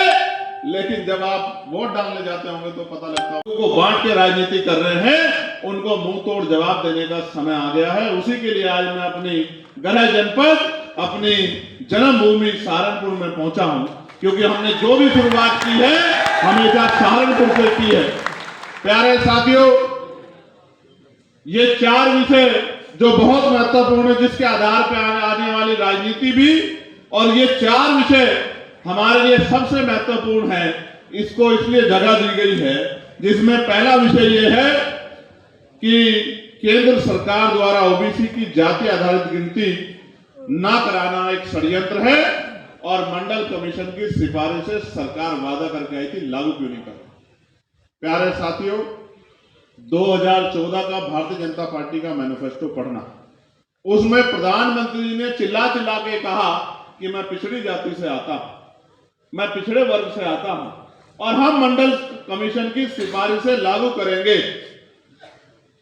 लेकिन जब आप वोट डालने जाते होंगे तो पता लगता होगा वो बांट के राजनीति कर रहे हैं। उनको मुंह तोड़ जवाब देने का समय आ गया है। उसी के लिए आज मैं अपनी गृह जनपद, अपनी जन्मभूमि सहारनपुर में पहुंचा हूं, क्योंकि हमने जो भी शुरुआत की है हमेशा सहारनपुर से की है। प्यारे साथियों, ये 4 विषय जो बहुत महत्वपूर्ण है, जिसके आधार पर आने वाली राजनीति भी, और ये 4 विषय हमारे लिए सबसे महत्वपूर्ण है, इसको इसलिए जगह दी गई है, जिसमें पहला विषय ये है कि केंद्र सरकार द्वारा ओबीसी की जाति आधारित गिनती ना कराना एक षड्यंत्र है, और मंडल कमीशन की सिफारिशें सरकार वादा करके आई थी, लागू क्यों नहीं कर। प्यारे साथियों, 2014 का भारतीय जनता पार्टी का मैनिफेस्टो पढ़ना, उसमें प्रधानमंत्री ने चिल्ला चिल्ला के कहा कि मैं पिछड़ी जाति से आता हूं, मैं पिछड़े वर्ग से आता हूं, और हम मंडल कमीशन की सिफारिशें लागू करेंगे।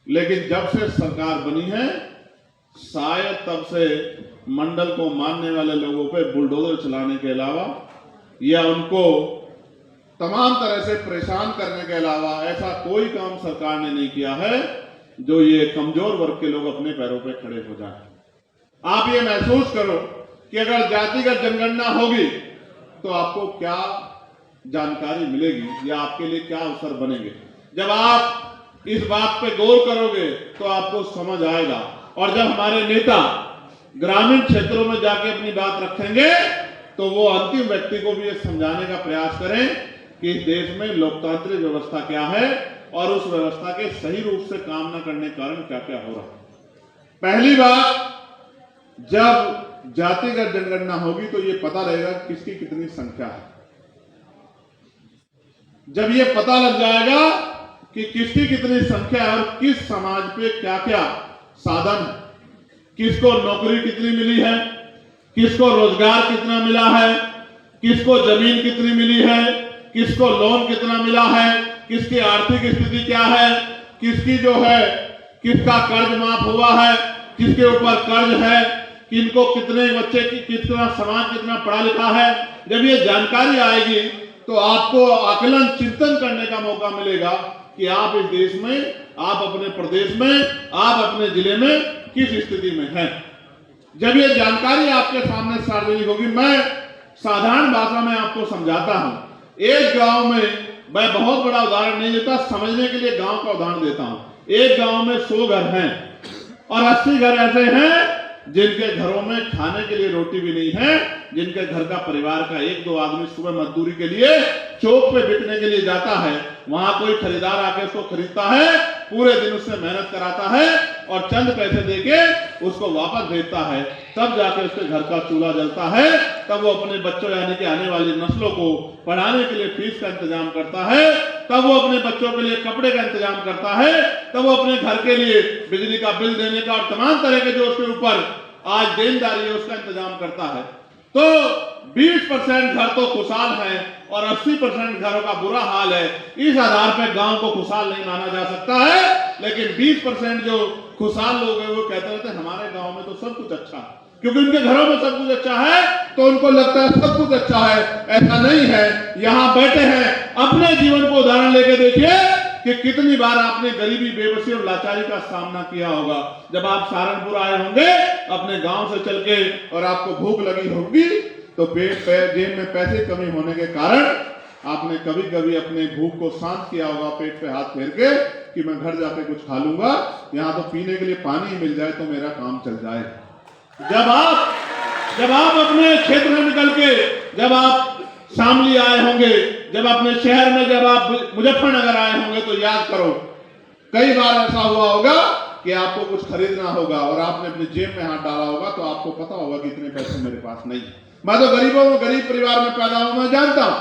लेकिन जब से सरकार बनी है, शायद तब से मंडल को मानने वाले लोगों पे बुलडोजर चलाने के अलावा या उनको तमाम तरह से परेशान करने के अलावा ऐसा कोई काम सरकार ने नहीं किया है जो ये कमजोर वर्ग के लोग अपने पैरों पे खड़े हो जाएं। आप ये महसूस करो कि अगर जातिगत जनगणना होगी तो आपको क्या जानकारी मिलेगी या आपके लिए क्या अवसर बनेंगे। जब आप इस बात पे गौर करोगे तो आपको समझ आएगा, और जब हमारे नेता ग्रामीण क्षेत्रों में जाके अपनी बात रखेंगे तो वो अंतिम व्यक्ति को भी ये समझाने का प्रयास करें कि इस देश में लोकतांत्रिक व्यवस्था क्या है और उस व्यवस्था के सही रूप से काम न करने के कारण क्या क्या हो रहा है। पहली बात, जब जातिगत जनगणना होगी तो ये पता रहेगा किसकी कितनी संख्या है। जब ये पता लग जाएगा कि किसकी कितनी संख्या है और किस समाज पे क्या क्या साधन है, किसको नौकरी कितनी मिली है, किसको रोजगार कितना मिला है, किसको जमीन कितनी मिली है, किसको लोन कितना मिला है, किसकी आर्थिक स्थिति क्या है, किसकी जो है किसका कर्ज माफ हुआ है, किसके ऊपर कर्ज है, किनको कितने बच्चे की कितना समाज कितना पढ़ा लिखा है। जब ये जानकारी आएगी तो आपको आकलन चिंतन करने का मौका मिलेगा कि आप इस देश में, आप अपने प्रदेश में, आप अपने जिले में किस स्थिति में हैं। जब ये जानकारी आपके सामने सार्वजनिक होगी, मैं साधारण भाषा में आपको समझाता हूं। एक गांव में, मैं बहुत बड़ा उदाहरण नहीं देता, समझने के लिए गांव का उदाहरण देता हूं। एक गांव में 100 घर हैं और 80 घर ऐसे हैं जिनके घरों में खाने के लिए रोटी भी नहीं है, जिनके घर का परिवार का 1-2 आदमी सुबह मजदूरी के लिए चौक पे बिकने के लिए जाता है, वहां कोई खरीदार आके उसको खरीदता है, पूरे दिन उससे मेहनत कराता है और चंद पैसे देके उसको वापस भेजता है, तब जाके उसके घर का चूल्हा जलता है, तब वो अपने बच्चों यानी कि आने वाली नस्लों को पढ़ाने के लिए फीस का इंतजाम करता है, तब वो अपने बच्चों के लिए कपड़े का इंतजाम करता है, तब वो अपने घर के लिए बिजली का बिल देने का और तमाम तरह के जो उसके ऊपर आज देनदारी है उसका इंतजाम करता है। तो 20% घर तो खुशहाल हैं और 80% घरों का बुरा हाल है। इस आधार पर गांव को खुशहाल नहीं माना जा सकता है, लेकिन 20% जो खुशहाल लोग हैं वो कहते रहते हैं हमारे गांव में तो सब कुछ अच्छा है, क्योंकि उनके घरों में सब कुछ अच्छा है तो उनको लगता है सब कुछ अच्छा है। ऐसा नहीं है। यहां बैठे हैं, अपने जीवन को उदाहरण लेके देखिए कि कितनी बार आपने गरीबी, बेबसी और लाचारी का सामना किया होगा। जब आप सहारनपुर आए होंगे अपने गांव से चल के और आपको भूख लगी होगी तो जेब में पैसे कमी होने के कारण आपने कभी कभी अपने भूख को शांत किया होगा, पेट पे हाथ फेर के कि मैं घर जाके कुछ खा लूंगा, यहाँ तो पीने के लिए पानी मिल जाए तो मेरा काम चल जाए। जब आप अपने क्षेत्र में निकल के, जब आप शामली आए होंगे, जब अपने शहर में, जब आप मुजफ्फरनगर आए होंगे तो याद करो कई बार ऐसा हुआ होगा कि आपको कुछ खरीदना होगा और आपने अपनी जेब में हाथ डाला होगा तो आपको पता होगा कि इतने पैसे मेरे पास नहीं। मैं तो गरीब परिवार में पैदा हूं, मैं जानता हूं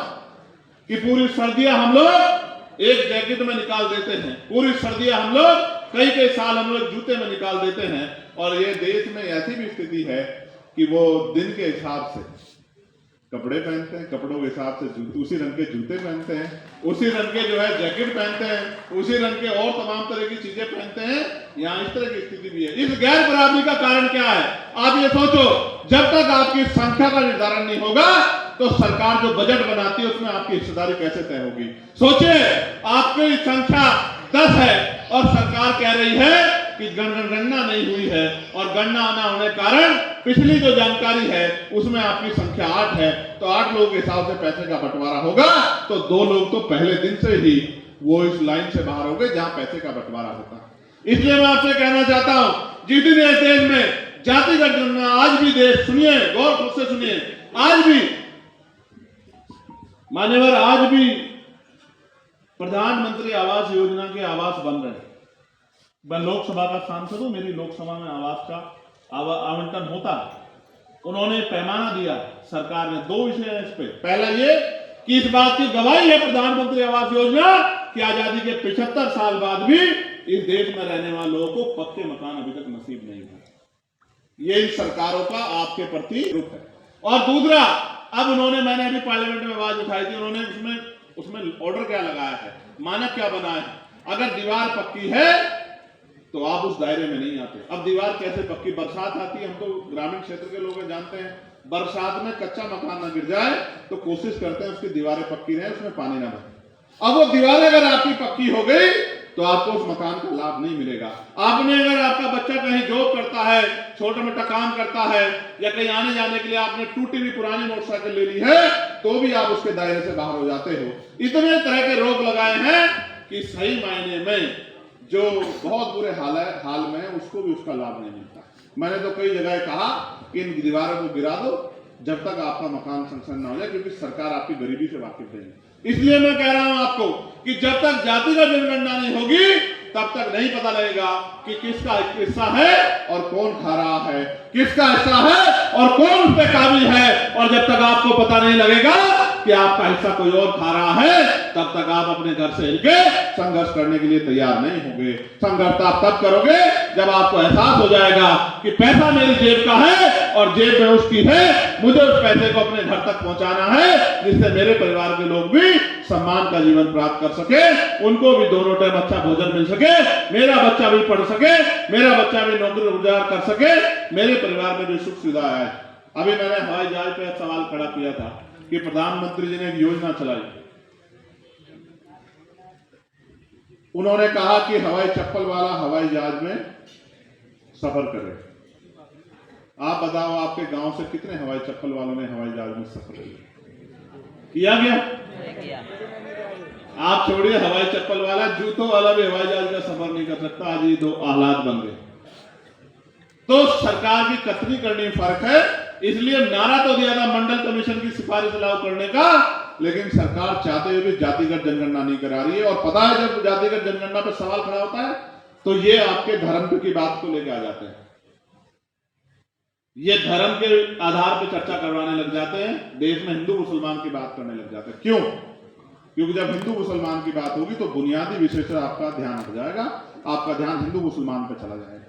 कि पूरी सर्दियां हम लोग एक जैकेट में निकाल देते हैं, पूरी सर्दियां हम लोग कई साल हम लोग जूते में निकाल देते हैं। और ये देश में ऐसी भी स्थिति है कि वो दिन के हिसाब से कपड़े पहनते हैं, कपड़ों के हिसाब से उसी रंग के जूते पहनते हैं, उसी रंग के जो है जैकेट पहनते हैं, उसी रंग के और तमाम तरह की चीजें पहनते हैं। यहाँ इस तरह की स्थिति भी है। इस गैर बराबरी का कारण क्या है? आप ये सोचो, जब तक आपकी संख्या का निर्धारण नहीं होगा तो सरकार जो बजट बनाती है उसमें आपकी हिस्सेदारी कैसे तय होगी? सोचिए, आपकी संख्या 10 है और सरकार कह रही है कि गणना नहीं हुई है, और गणना न होने के कारण पिछली जो जानकारी है उसमें आपकी संख्या 8 है, तो 8 लोगों के हिसाब से पैसे का बंटवारा होगा, तो 2 लोग तो पहले दिन से ही वो इस लाइन से बाहर हो गए जहां पैसे का बंटवारा होता है। इसलिए मैं आपसे कहना चाहता हूं, जिस दिन इस देश में जातिगत गणना, आज भी देश, सुनिए, गौर से सुनिए, आज भी मान्यवर, आज भी प्रधानमंत्री आवास योजना के आवास बन रहे हैं। मैं लोकसभा का सांसद हूं, मेरी लोकसभा में आवास का आवंटन होता है। उन्होंने पैमाना दिया, सरकार ने 2 विषय है इस पे। पहला ये कि इस बात की गवाही है प्रधानमंत्री आवास योजना कि आजादी के 75 साल बाद भी इस देश में रहने वाले लोगों को पक्के मकान अभी तक नसीब नहीं हुआ। ये इन सरकारों का आपके प्रति रुख है। और दूसरा, अब उन्होंने, मैंने अभी पार्लियामेंट में आवाज उठाई थी, उन्होंने उसमें ऑर्डर क्या लगाया है, मानक क्या बनाया है, अगर दीवार पक्की है तो आप उस दायरे में नहीं आते। अब दीवार कैसे पक्की, बरसात आती है, हम तो ग्रामीण क्षेत्र के लोग जानते हैं, बरसात में कच्चा मकान न गिर जाए तो कोशिश करते हैं उसकी दीवारें पक्की रहे, उसमें पानी ना बहे। अब वो दीवारें अगर आपकी पक्की हो गई तो आपको उस मकान का लाभ नहीं मिलेगा। आपने, अगर आपका बच्चा कहीं जॉब करता है, छोटा मोटा काम करता है, या कहीं आने जाने के लिए आपने टूटी हुई पुरानी मोटरसाइकिल ले ली है, तो भी आप उसके दायरे से बाहर हो जाते हो। इतने तरह के रोक लगाए हैं कि सही मायने में जो बहुत बुरे हाल में उसको भी उसका लाभ नहीं मिलता। मैंने तो कई जगह कहा कि इन दीवारों को गिरा दो जब तक आपका मकान संक्षण न हो जाए, क्योंकि सरकार आपकी गरीबी से वाकिफ नहीं है। इसलिए मैं कह रहा हूं आपको कि जब तक जातिगत जनगणना नहीं होगी तब तक नहीं पता लगेगा कि किसका हिस्सा है और कौन खा रहा है, किसका हिस्सा है और कौन उस पर काबिल है। और जब तक आपको पता नहीं लगेगा कि आपका हिस्सा कोई और खा रहा है, तब तक आप अपने घर से हिलके संघर्ष करने के लिए तैयार नहीं होंगे। संघर्ष आप तब करोगे जब आपको एहसास हो जाएगा कि पैसा मेरी जेब का है और जेब में उसकी है, मुझे उस पैसे को अपने घर तक पहुंचाना है, जिससे मेरे परिवार के लोग भी सम्मान का जीवन प्राप्त कर सके, उनको भी दोनों टाइम अच्छा भोजन मिल सके, मेरा बच्चा भी पढ़ सके, मेरा बच्चा भी नौकरी रोजगार कर सके, मेरे परिवार में भी सुख सुविधा आए। अभी मैंने हवाई जहाज पे सवाल खड़ा किया था कि प्रधानमंत्री जी ने एक योजना चलाई, उन्होंने कहा कि हवाई चप्पल वाला हवाई जहाज में सफर करे। आप बताओ, आपके गांव से कितने हवाई चप्पल वालों ने हवाई जहाज में सफर किया गया? आप छोड़िए हवाई चप्पल वाला, जूतों वाला भी हवाई जहाज का सफर नहीं कर सकता। आज ये 2 हालात बन गए। तो सरकार की कथनी करनी फर्क है। इसलिए नारा तो दिया था मंडल कमीशन की सिफारिश लागू करने का, लेकिन सरकार चाहते हुए भी जातिगत जनगणना नहीं करा रही है। और पता है, जब जातिगत जनगणना पर सवाल खड़ा होता है तो ये आपके धर्म की बात को लेकर आ जाते हैं, ये धर्म के आधार पर चर्चा करवाने लग जाते हैं, देश में हिंदू मुसलमान की बात करने लग जाते हैं। क्यों? क्योंकि जब हिंदू मुसलमान की बात होगी तो बुनियादी विषय से आपका ध्यान हट जाएगा, आपका ध्यान हिंदू मुसलमान पर चला जाएगा।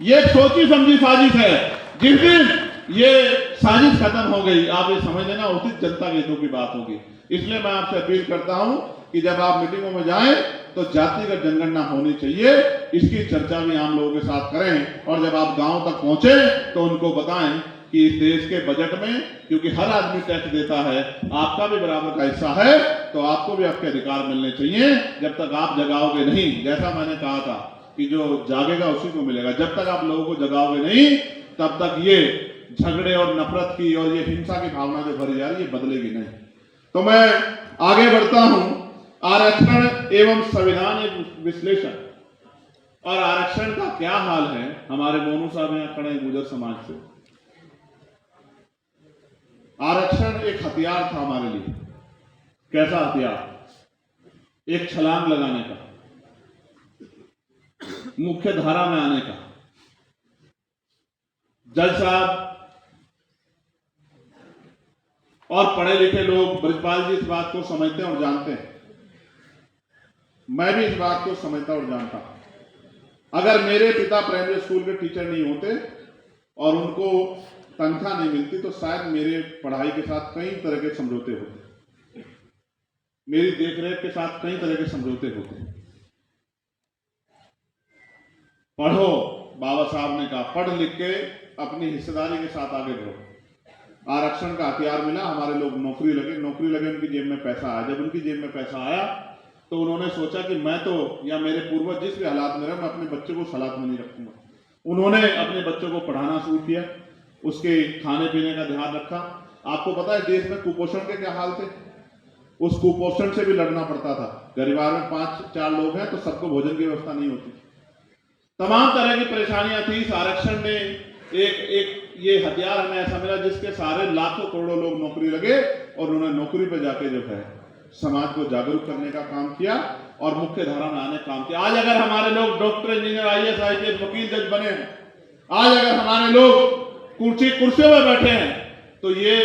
ये सोची समझी साजिश है। जिस दिन ये साजिश खत्म हो गई, आप ये समझ लेना, उचित जनता के हितों की बात होगी। इसलिए मैं आपसे अपील करता हूं कि जब आप मीटिंगों में जाएं तो जातिगत जनगणना होनी चाहिए, इसकी चर्चा भी आम लोगों के साथ करें। और जब आप गांव तक पहुंचे तो उनको बताएं कि इस देश के बजट में, क्योंकि हर आदमी टैक्स देता है, आपका भी बराबर का हिस्सा है, तो आपको भी आपके अधिकार मिलने चाहिए। जब तक आप जगाओगे नहीं, जैसा मैंने कहा था कि जो जागेगा उसी को मिलेगा, जब तक आप लोगों को जगाओगे नहीं तब तक ये झगड़े और नफरत की और ये हिंसा की भावना जो भरी जा रही है बदलेगी नहीं। तो मैं आगे बढ़ता हूं। आरक्षण एवं संविधान विश्लेषण, और आरक्षण का क्या हाल है। हमारे मोनू साहब यहां खड़े गुर्जर समाज से। आरक्षण एक हथियार था हमारे लिए। कैसा हथियार? एक छलांग लगाने का, मुख्य धारा में आने का। जज साहब और पढ़े लिखे लोग, ब्रजपाल जी इस बात को समझते हैं और जानते हैं, मैं भी इस बात को समझता और जानता हूं। अगर मेरे पिता प्राइमरी स्कूल के टीचर नहीं होते और उनको तनख्वाह नहीं मिलती तो शायद मेरे पढ़ाई के साथ कई तरह के समझौते होते, मेरी देखरेख के साथ कई तरह के समझौते होते। पढ़ो, बाबा साहब ने कहा, पढ़ लिख के अपनी हिस्सेदारी के साथ आगे बढ़ो। आरक्षण का हथियार मिला, हमारे लोग नौकरी लगे, उनकी जेब में पैसा आया। जब उनकी जेब में पैसा आया तो उन्होंने सोचा कि मैं तो या मेरे पूर्वज जिस भी हालात में रहे, मैं अपने बच्चे को हालात में नहीं रखूंगा। उन्होंने अपने बच्चों को पढ़ाना शुरू किया, उसके खाने पीने का ध्यान रखा। आपको पता है देश में कुपोषण के क्या हाल थे? उस कुपोषण से भी लड़ना पड़ता था। परिवार में 5-4 लोग हैं तो सबको भोजन की व्यवस्था नहीं होती। तमाम तरह की परेशानियां थी। इस आरक्षण ने एक ये हथियार हमें ऐसा मिला जिसके सारे लाखों करोड़ों लोग नौकरी लगे और उन्होंने नौकरी पे जाके जो है समाज को जागरूक करने का काम किया और मुख्य धारा में आने का काम किया। आज अगर हमारे लोग डॉक्टर, इंजीनियर, IAS, IPS, वकील, जज बने हैं, आज अगर हमारे लोग कुर्सियों में बैठे हैं, तो ये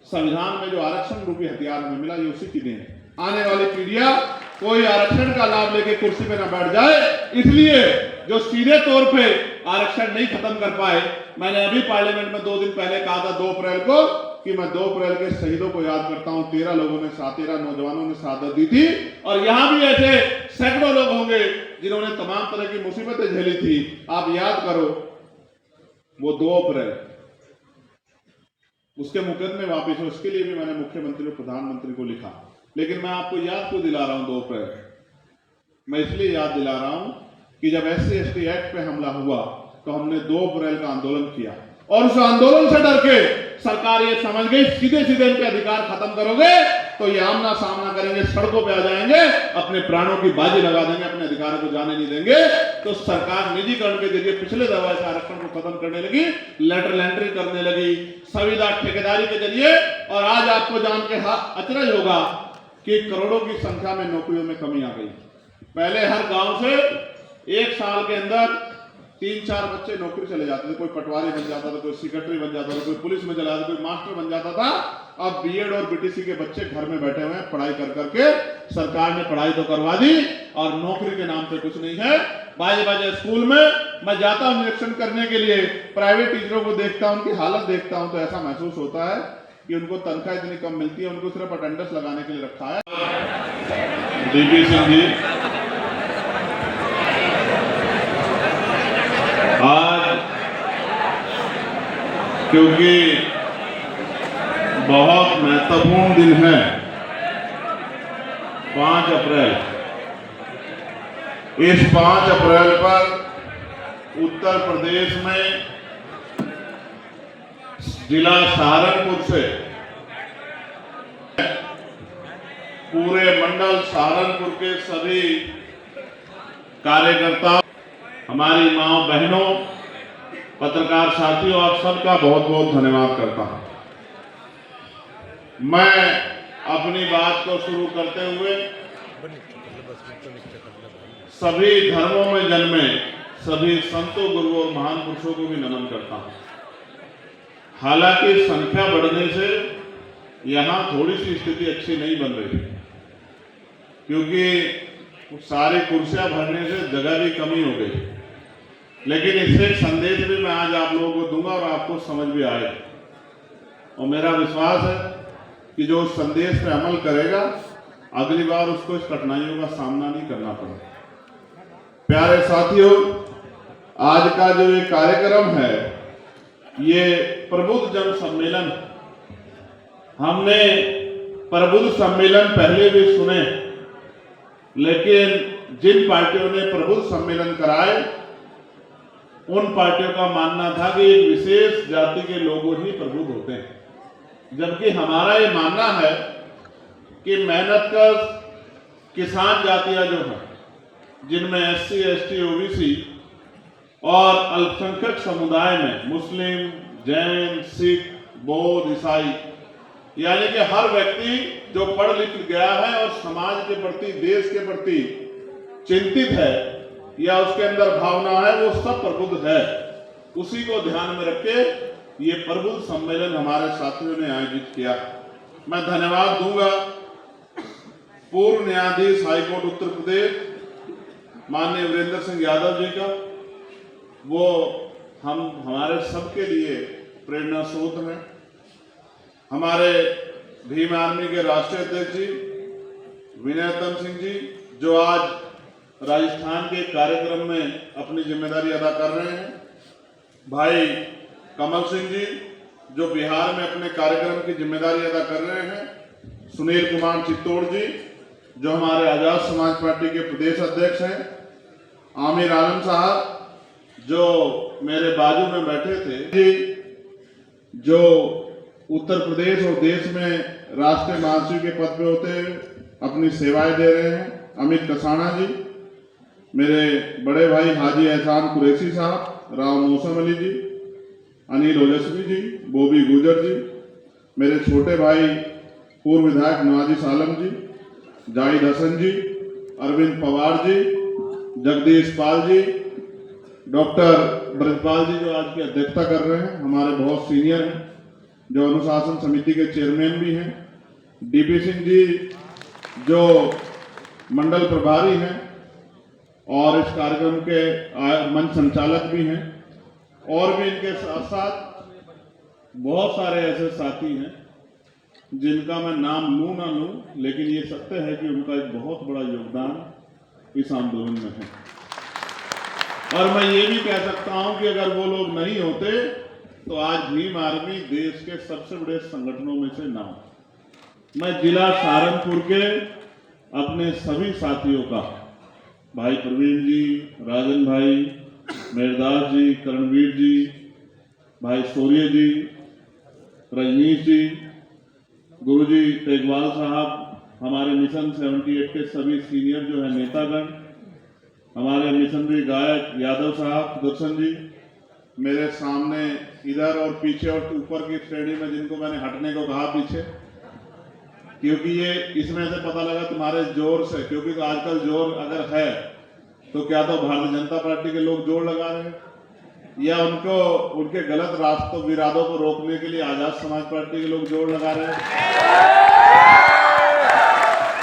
संविधान में जो आरक्षण रूपी हथियार हमें मिला, ये उसी की देन है। आने वाली पीढ़ियां कोई आरक्षण का लाभ लेके कुर्सी पे ना बैठ जाए, इसलिए जो सीधे तौर पे आरक्षण नहीं खत्म कर पाए, मैंने अभी पार्लियामेंट में 2 दिन पहले कहा था 2 अप्रैल को कि मैं 2 अप्रैल के शहीदों को याद करता हूं। 13 नौजवानों ने शहादत दी थी और यहां भी ऐसे सैकड़ों लोग होंगे जिन्होंने तमाम तरह की मुसीबतें झेली थी। आप याद करो वो 2 अप्रैल, उसके मुकदमे वापिस हो, उसके लिए भी मैंने मुख्यमंत्री और प्रधानमंत्री को लिखा। लेकिन मैं आपको याद क्यों दिला रहा हूं 2 अप्रैल? मैं इसलिए याद दिला रहा हूं कि जब SC/ST एक्ट पे हमला हुआ तो हमने 2 अप्रैल का आंदोलन किया और उस आंदोलन से डर के सरकार ये समझ गई सीधे इनके अधिकार खत्म करोगे तो ये आमना सामना करेंगे, सड़कों पे आ जाएंगे, अपने प्राणों की बाजी लगा देंगे, अपने अधिकारों को जाने नहीं देंगे। तो सरकार निजीकरण के जरिए पिछले दफा इस आरक्षण को खत्म करने लगी, लेटर एंट्री करने लगी, संविदा ठेकेदारी के जरिए। और आज आपको जान के अचरज होगा कि करोड़ों की संख्या में नौकरियों में कमी आ गई। पहले हर गांव से 1 साल के अंदर 3-4 बच्चे नौकरी चले जाते थे। कोई पटवारी बन जाता था, कोई सेक्रेटरी बन जाता था, कोई पुलिस में चला जाता, कोई मास्टर बन जाता था। अब BEd और BTC के बच्चे घर में बैठे हुए हैं, पढ़ाई कर करके सरकार ने पढ़ाई तो करवा दी और नौकरी के नाम पे कुछ नहीं है। बाजे स्कूल में मैं जाता हूं निरीक्षण करने के लिए, प्राइवेट टीचरों को देखता हूं, उनकी हालत देखता हूं तो ऐसा महसूस होता है कि उनको तनख्वाह इतनी कम मिलती है, उनको सिर्फ अटेंडेंस लगाने के लिए रखा है। DP सिंह जी, आज क्योंकि बहुत महत्वपूर्ण दिन है 5 अप्रैल, इस 5 अप्रैल पर उत्तर प्रदेश में जिला सहारनपुर से पूरे मंडल सहारनपुर के सभी कार्यकर्ता, हमारी माओ बहनों, पत्रकार साथियों, आप सबका बहुत बहुत धन्यवाद करता हूं। मैं अपनी बात को शुरू करते हुए सभी धर्मों में जन्मे सभी संतों, गुरुओं और महान पुरुषों को भी नमन करता हूं। हालांकि संख्या बढ़ने से यहां थोड़ी सी स्थिति अच्छी नहीं बन रही, क्योंकि सारी कुर्सियां भरने से जगह की कमी हो गई। लेकिन इससे एक संदेश भी मैं आज आप लोगों को दूंगा और आपको समझ भी आएगा। और मेरा विश्वास है कि जो उस संदेश पे अमल करेगा, अगली बार उसको इस कठिनाइयों का सामना नहीं करना पड़ेगा। प्यारे साथियों, आज का जो ये कार्यक्रम है, ये प्रबुद्ध जन सम्मेलन। हमने प्रबुद्ध सम्मेलन पहले भी सुने, लेकिन जिन पार्टियों ने प्रबुद्ध सम्मेलन कराए, उन पार्टियों का मानना था कि एक विशेष जाति के लोग ही प्रबुद्ध होते हैं, जबकि हमारा ये मानना है कि मेहनत का किसान जातियां जो हैं, जिनमें SC, ST, OBC और अल्पसंख्यक समुदाय में मुस्लिम, जैन, सिख, बौद्ध, ईसाई, यानी कि हर व्यक्ति जो पढ़ लिख गया है और समाज के प्रति, देश के प्रति चिंतित है या उसके अंदर भावना है, वो सब प्रबुद्ध है। उसी को ध्यान में रख के ये प्रबुद्ध सम्मेलन हमारे साथियों ने आयोजित किया। मैं धन्यवाद दूंगा पूर्व न्यायाधीश हाईकोर्ट उत्तर प्रदेश माननीय वीरेंद्र सिंह यादव जी का। वो हमारे सबके लिए प्रेरणा स्रोत हैं। हमारे भीम आर्मी के राष्ट्रीय अध्यक्ष जी विनयतम सिंह जी, जो आज राजस्थान के कार्यक्रम में अपनी जिम्मेदारी अदा कर रहे हैं। भाई कमल सिंह जी, जो बिहार में अपने कार्यक्रम की जिम्मेदारी अदा कर रहे हैं। सुनील कुमार चित्तौड़ जी, जो हमारे आजाद समाज पार्टी के प्रदेश अध्यक्ष हैं आमिर आलम साहब, जो मेरे बाजू में बैठे थे जी, जो उत्तर प्रदेश और देश में राष्ट्रीय महासचिव के पद पे होते अपनी सेवाएं दे रहे हैं, अमित कसाना जी, मेरे बड़े भाई हाजी एहसान कुरैशी साहब, राव मौसम अली जी, अनिल ओजस्वी जी, बोबी गुजर जी, मेरे छोटे भाई पूर्व विधायक नवाजिश आलम जी, जाहिद हसन जी, अरविंद पवार जी, जगदीश पाल जी, डॉक्टर ब्रजपाल जी जो आज की अध्यक्षता कर रहे हैं, हमारे बहुत सीनियर हैं, जो अनुशासन समिति के चेयरमैन भी हैं, डीपी सिंह जी जो मंडल प्रभारी हैं और इस कार्यक्रम के मंच संचालक भी हैं, और भी इनके साथ साथ बहुत सारे ऐसे साथी हैं जिनका मैं नाम लूं ना लूं, लेकिन ये सत्य है कि उनका एक बहुत बड़ा योगदान इस आंदोलन में है। और मैं ये भी कह सकता हूं कि अगर वो लोग नहीं होते तो आज भीम आर्मी देश के सबसे बड़े संगठनों में से ना हो। मैं जिला सहारनपुर के अपने सभी साथियों का, भाई प्रवीण जी, राजन भाई, मेरदास जी, करणवीर जी, भाई सूर्य जी, रजनीश जी, गुरुजी तेगवाल साहब, हमारे मिशन 78 के सभी सीनियर जो है नेतागण, हमारे मिशनरी गायक यादव साहब, सुदर्शन जी, मेरे सामने इधर और पीछे और ऊपर की श्रेणी में जिनको मैंने हटने को कहा पीछे, क्योंकि ये इसमें से पता लगा तुम्हारे जोर से, क्योंकि तो आजकल जोर अगर है तो क्या तो भारतीय जनता पार्टी के लोग जोर लगा रहे हैं या उनको उनके गलत रास्तों विरादों को रोकने के लिए आजाद समाज पार्टी के लोग जोर लगा रहे हैं।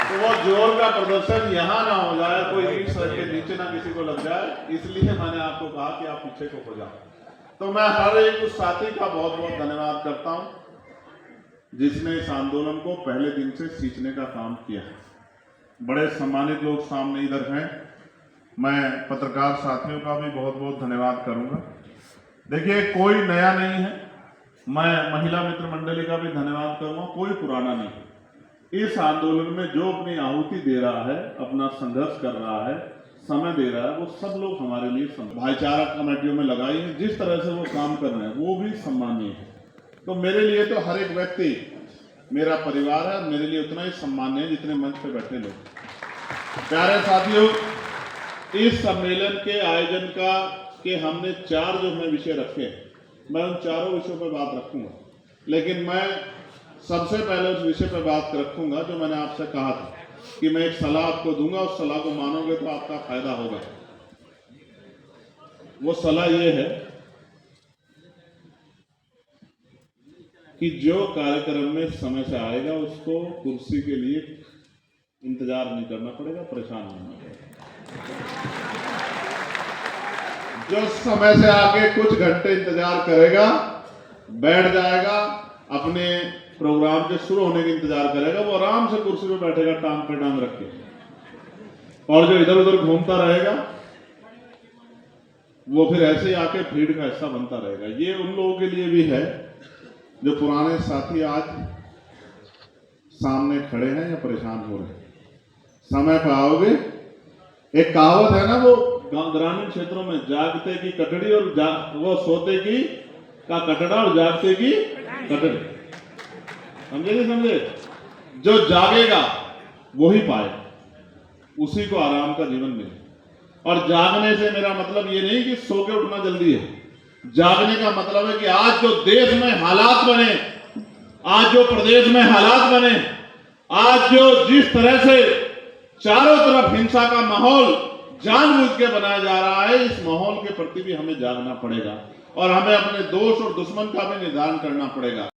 तो वो जोर का प्रदर्शन यहाँ ना हो जाए, कोई ईंट सर के नीचे ना किसी को लग जाए, इसलिए मैंने आपको कहा कि आप पीछे को हो जाओ। तो मैं हर एक उस साथी का बहुत बहुत धन्यवाद करता हूं जिसने इस आंदोलन को पहले दिन से सींचने का काम किया। बड़े सम्मानित लोग सामने इधर हैं, मैं पत्रकार साथियों का भी बहुत बहुत धन्यवाद करूंगा। देखिए कोई नया नहीं है, मैं महिला मित्र मंडली का भी धन्यवाद करूंगा, कोई पुराना नहीं। इस आंदोलन में जो अपनी आहुति दे रहा है, अपना संघर्ष कर रहा है, समय दे रहा है, वो सब लोग हमारे लिए भाईचारा कमेटियों में लगाई है, जिस तरह से वो काम कर रहे हैं वो भी सम्मानीय है। तो मेरे लिए तो हर एक व्यक्ति मेरा परिवार है, मेरे लिए उतना ही सम्मान्य है जितने मंच पे बैठे लोग। प्यारे साथियों, इस सम्मेलन के आयोजन के हमने 4 जो है विषय रखे, मैं उन चारों विषयों पर बात रखूंगा, लेकिन मैं सबसे पहले उस विषय पर बात रखूंगा जो मैंने आपसे कहा था कि मैं एक सलाह आपको दूंगा, उस सलाह को मानोगे तो आपका फायदा होगा। वो सलाह ये है कि जो कार्यक्रम में समय से आएगा उसको कुर्सी के लिए इंतजार नहीं करना पड़ेगा, परेशान नहीं होना पड़ेगा। जो समय से आके कुछ घंटे इंतजार करेगा, बैठ जाएगा, अपने प्रोग्राम के शुरू होने का इंतजार करेगा, वो आराम से कुर्सी पे बैठेगा टांग पे टांग रख के, और जो इधर उधर घूमता रहेगा वो फिर ऐसे ही आके भीड़ का हिस्सा बनता रहेगा। ये उन लोगों के लिए भी है जो पुराने साथी आज सामने खड़े हैं या परेशान हो रहे हैं। समय पर आओगे, एक कहावत है ना, वो ग्रामीण क्षेत्रों में, जागते की कटड़ी और वो सोते की का कटड़ा और जागते की कटड़ी, समझे नहीं समझे? जो जागेगा वही पाए, उसी को आराम का जीवन मिले। और जागने से मेरा मतलब ये नहीं कि सो के उठना जल्दी है, जागने का मतलब है कि आज जो देश में हालात बने, आज जो प्रदेश में हालात बने, आज जो जिस तरह से चारों तरफ हिंसा का माहौल जानबूझ के बनाया जा रहा है, इस माहौल के प्रति भी हमें जागना पड़ेगा और हमें अपने दोस्त और दुश्मन का भी निर्धारण करना पड़ेगा।